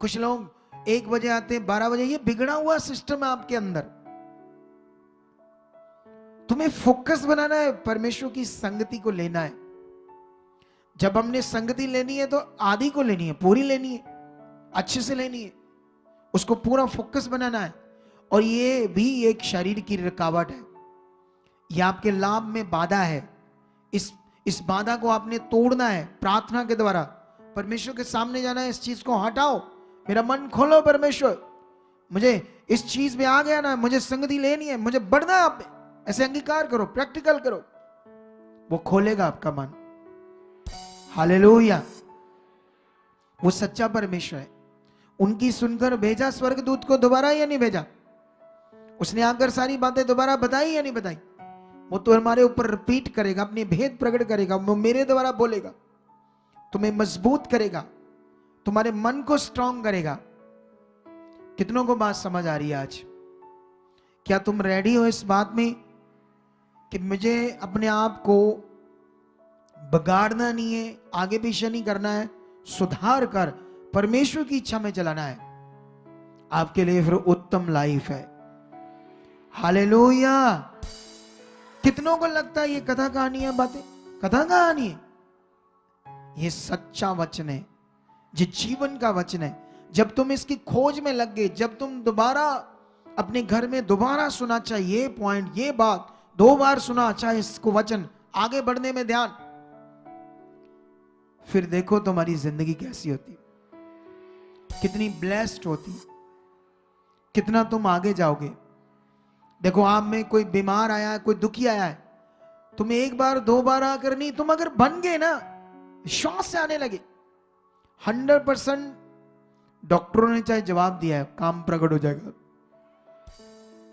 कुछ लोग 1 बजे आते हैं, 12 बजे, ये बिगड़ा हुआ सिस्टम है आपके अंदर। तुम्हें फोकस बनाना है, परमेश्वर की संगति को लेना है। जब हमने संगति लेनी है तो आधी को लेनी है, पूरी लेनी है, अच्छे से लेनी है, उसको पूरा फोकस बनाना है। और ये भी एक शरीर की रुकावट है, ये आपके लाभ में बाधा है। इस बाधा को आपने तोड़ना है प्रार्थना के द्वारा। परमेश्वर के सामने जाना है, इस चीज को हटाओ, मेरा मन खोलो परमेश्वर, मुझे इस चीज में आ गया ना, मुझे संगति लेनी है, मुझे बढ़ना है। आप ऐसे अंगीकार करो, प्रैक्टिकल करो, वो खोलेगा आपका मन। हालेलुया। वो सच्चा परमेश्वर है। उनकी सुनकर भेजा स्वर्गदूत को दोबारा या नहीं भेजा? उसने आकर सारी बातें दोबारा बताई या नहीं बताई? वो तो हमारे ऊपर रिपीट करेगा, अपने भेद प्रकट करेगा, वो मेरे द्वारा बोलेगा, तुम्हें मजबूत करेगा, तुम्हारे मन को स्ट्रांग करेगा। कितनों को बात समझ आ रही है आज? क्या तुम रेडी हो इस बात में कि मुझे अपने आप को बिगाड़ना नहीं है, आगे पीछे नहीं करना है, सुधार कर परमेश्वर की इच्छा में चलाना है? आपके लिए फिर उत्तम लाइफ है। हालेलुया। कितनों को लगता है ये कथा कहानी है, बातें कथा कहानी है? ये सच्चा वचन है, ये जीवन का वचन है। जब तुम इसकी खोज में लग गए, जब तुम दोबारा अपने घर में दोबारा सुना, चाहे ये पॉइंट, ये बात 2 बार सुना, चाहे इसको वचन, आगे बढ़ने में ध्यान, फिर देखो तुम्हारी जिंदगी कैसी होती, कितनी ब्लेस्ड होती, कितना तुम आगे जाओगे। देखो, आप में कोई बीमार आया है, कोई दुखी आया है, तुम्हें 1 बार 2 बार आकर नहीं, तुम अगर बन गए ना, विश्वास से आने लगे, 100% डॉक्टरों ने चाहे जवाब दिया है, काम प्रकट हो जाएगा।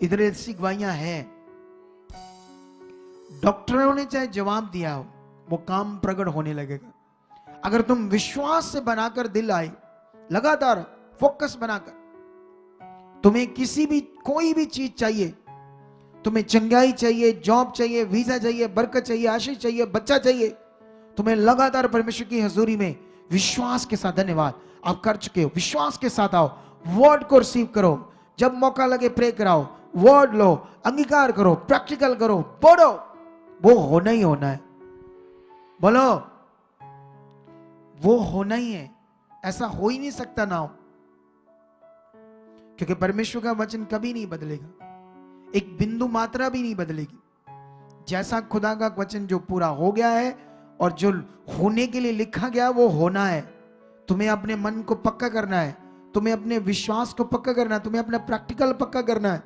इधर ऐसी गवाहियां हैं, डॉक्टरों ने चाहे जवाब दिया हो, वो काम प्रकट होने लगेगा। अगर तुम विश्वास से बनाकर दिल आए, लगातार फोकस बनाकर, तुम्हें किसी भी कोई भी चीज चाहिए, तुम्हें चंगाई चाहिए, जॉब चाहिए, वीजा चाहिए, बरकत चाहिए, आशीष चाहिए, बच्चा चाहिए, तुम्हें लगातार परमेश्वर की हजूरी में विश्वास के साथ, धन्यवाद आप कर चुके हो, विश्वास के साथ आओ, वर्ड को रिसीव करो, जब मौका लगे प्रे कराओ, वर्ड लो, अंगीकार करो, प्रैक्टिकल करो, बढ़ो, वो होना ही होना है। बोलो, वो होना ही है, ऐसा हो ही नहीं सकता ना हो, क्योंकि परमेश्वर का वचन कभी नहीं बदलेगा, एक बिंदु मात्रा भी नहीं बदलेगी। जैसा खुदा का वचन जो पूरा हो गया है और जो होने के लिए लिखा गया वो होना है। तुम्हें अपने मन को पक्का करना है, तुम्हें अपने विश्वास को पक्का करना है, तुम्हें अपना प्रैक्टिकल पक्का करना है।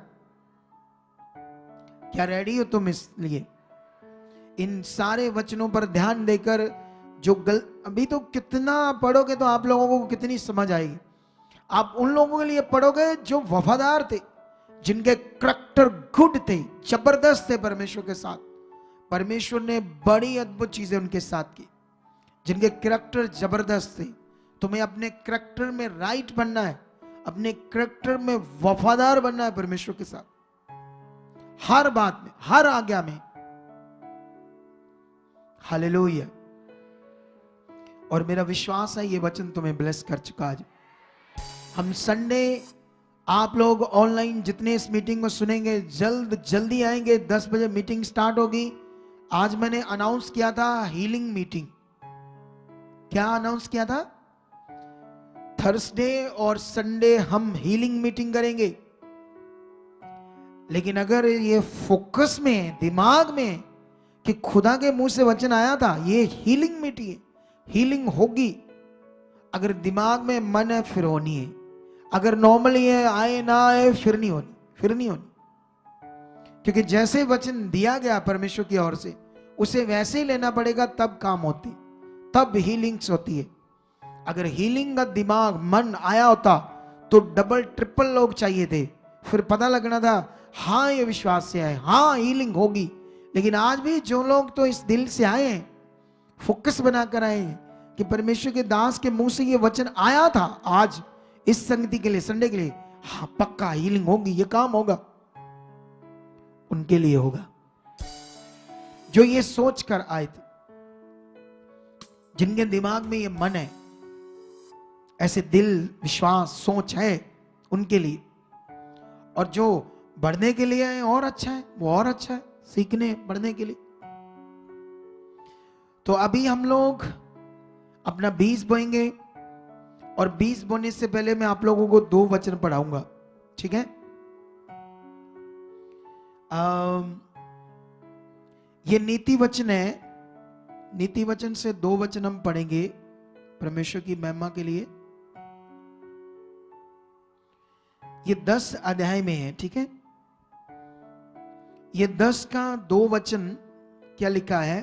क्या रेडी हो तुम इसलिए? इन सारे वचनों पर ध्यान देकर जो अभी तो कितना पढ़ोगे तो आप लोगों को कितनी समझ आएगी। आप उन लोगों के लिए पढ़ोगे जो वफादार थे, जिनके करैक्टर गुड थे, जबरदस्त थे परमेश्वर के साथ। परमेश्वर ने बड़ी अद्भुत चीजें उनके साथ की, जिनके करैक्टर जबरदस्त थे। तुम्हें अपने करैक्टर में राइट बनना है, अपने करैक्टर में वफादार बनना है परमेश्वर के साथ, हर बात में, हर आज्ञा में। हालेलुया। और मेरा विश्वास है ये वचन तुम्हें ब्लेस कर चुका है। हम संडे आप लोग ऑनलाइन जितने इस मीटिंग में सुनेंगे, जल्दी आएंगे। 10 बजे मीटिंग स्टार्ट होगी। आज मैंने अनाउंस किया था हीलिंग मीटिंग। क्या अनाउंस किया था? थर्सडे और संडे हम हीलिंग मीटिंग करेंगे। लेकिन अगर ये फोकस में, दिमाग में कि खुदा के मुंह से वचन आया था, ये हीलिंग मीटिंग है, हीलिंग होगी। अगर दिमाग में मन है फिर होनी है, अगर नॉर्मली है आए ना आए फिर नहीं होनी, फिर नहीं होनी। क्योंकि जैसे वचन दिया गया परमेश्वर की ओर से उसे वैसे ही लेना पड़ेगा, तब काम होती, तब हीलिंग्स होती है। अगर हीलिंग का दिमाग मन आया होता तो डबल ट्रिपल लोग चाहिए थे, फिर पता लगना था हाँ ये विश्वास से आए, हाँ हीलिंग होगी। लेकिन आज भी जो लोग तो इस दिल से आए हैं, फोकस बनाकर आए हैं कि परमेश्वर के दास के मुंह से ये वचन आया था, आज इस संगति के लिए, संडे के लिए, हाँ पक्का हीलिंग होगी, ये काम होगा, उनके लिए होगा जो ये सोच कर आए थे, जिनके दिमाग में ये मन है, ऐसे दिल विश्वास सोच है, उनके लिए। और जो बढ़ने के लिए है और अच्छा है, वो और अच्छा है, सीखने बढ़ने के लिए। तो अभी हम लोग अपना बीज बोएंगे, और बीज बोने से पहले मैं आप लोगों को 2 वचन पढ़ाऊंगा, ठीक है? ये नीति वचन है, नीति वचन से 2 वचन हम पढ़ेंगे परमेश्वर की महिमा के लिए। ये 10 अध्याय में है, ठीक है? ये 10 का 2 वचन क्या लिखा है?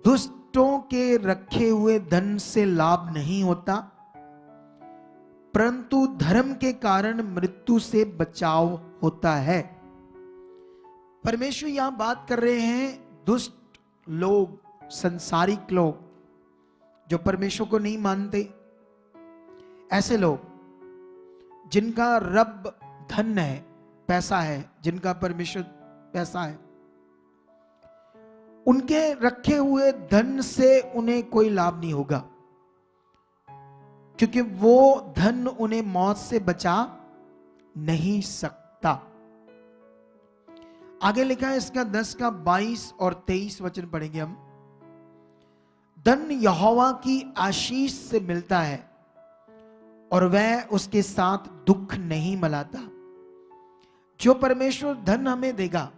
दुष्टों के रखे हुए धन से लाभ नहीं होता, परंतु धर्म के कारण मृत्यु से बचाव होता है। परमेश्वर यहां बात कर रहे हैं दुष्ट लोग, संसारिक लोग, जो परमेश्वर को नहीं मानते, ऐसे लोग जिनका रब धन है, पैसा है, जिनका परमेश्वर पैसा है, उनके रखे हुए धन से उन्हें कोई लाभ नहीं होगा, क्योंकि वो धन उन्हें मौत से बचा नहीं सकता। आगे लिखा है इसका 10 का 22 और 23 वचन पढ़ेंगे हम। धन यहोवा की आशीष से मिलता है और वह उसके साथ दुख नहीं मिलाता। जो परमेश्वर धन हमें देगा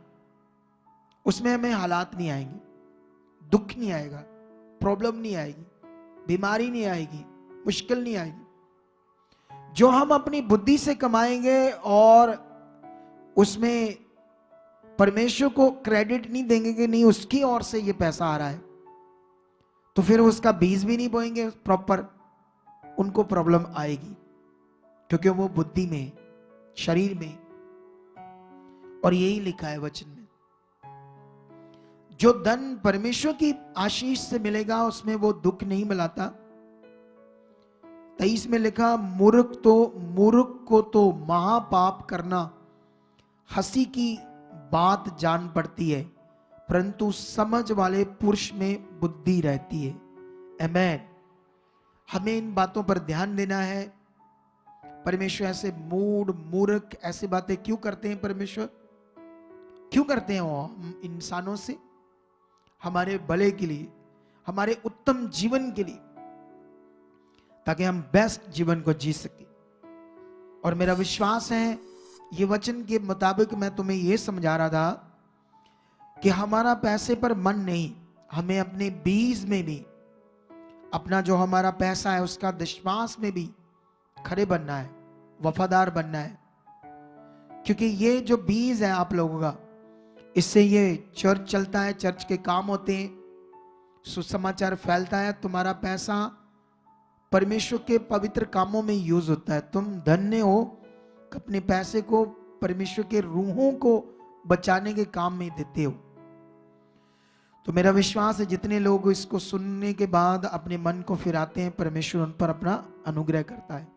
उसमें हमें हालात नहीं आएंगे, दुख नहीं आएगा, प्रॉब्लम नहीं आएगी, बीमारी नहीं आएगी, मुश्किल नहीं आएगी। जो हम अपनी बुद्धि से कमाएंगे और उसमें परमेश्वर को क्रेडिट नहीं देंगे कि नहीं उसकी ओर से ये पैसा आ रहा है, तो फिर उसका बीज भी नहीं बोएंगे प्रॉपर, उनको प्रॉब्लम आएगी, क्योंकि वो बुद्धि में, शरीर में। और यही लिखा है वचन में, जो धन परमेश्वर की आशीष से मिलेगा उसमें वो दुख नहीं मिलाता। 23 में लिखा, मूर्ख को तो महापाप करना हंसी की बात जान पड़ती है, परंतु समझ वाले पुरुष में बुद्धि रहती है। आमेन। हमें इन बातों पर ध्यान देना है। परमेश्वर ऐसे मूर्ख ऐसी बातें क्यों करते हैं? परमेश्वर क्यों करते हैं वो हम इंसानों से? हमारे भले के लिए, हमारे उत्तम जीवन के लिए, ताकि हम बेस्ट जीवन को जी सके। और मेरा विश्वास है ये वचन के मुताबिक मैं तुम्हें ये समझा रहा था कि हमारा पैसे पर मन नहीं, हमें अपने बीज में भी, अपना जो हमारा पैसा है उसका विश्वास में भी खरे बनना है, वफादार बनना है। क्योंकि ये जो बीज है आप लोगों का, इससे ये चर्च चलता है, चर्च के काम होते हैं, सुसमाचार फैलता है, तुम्हारा पैसा परमेश्वर के पवित्र कामों में यूज होता है। तुम धन्य हो अपने पैसे को परमेश्वर के रूहों को बचाने के काम में देते हो। तो मेरा विश्वास है जितने लोग इसको सुनने के बाद अपने मन को फिराते हैं, परमेश्वर उन पर अपना अनुग्रह करता है।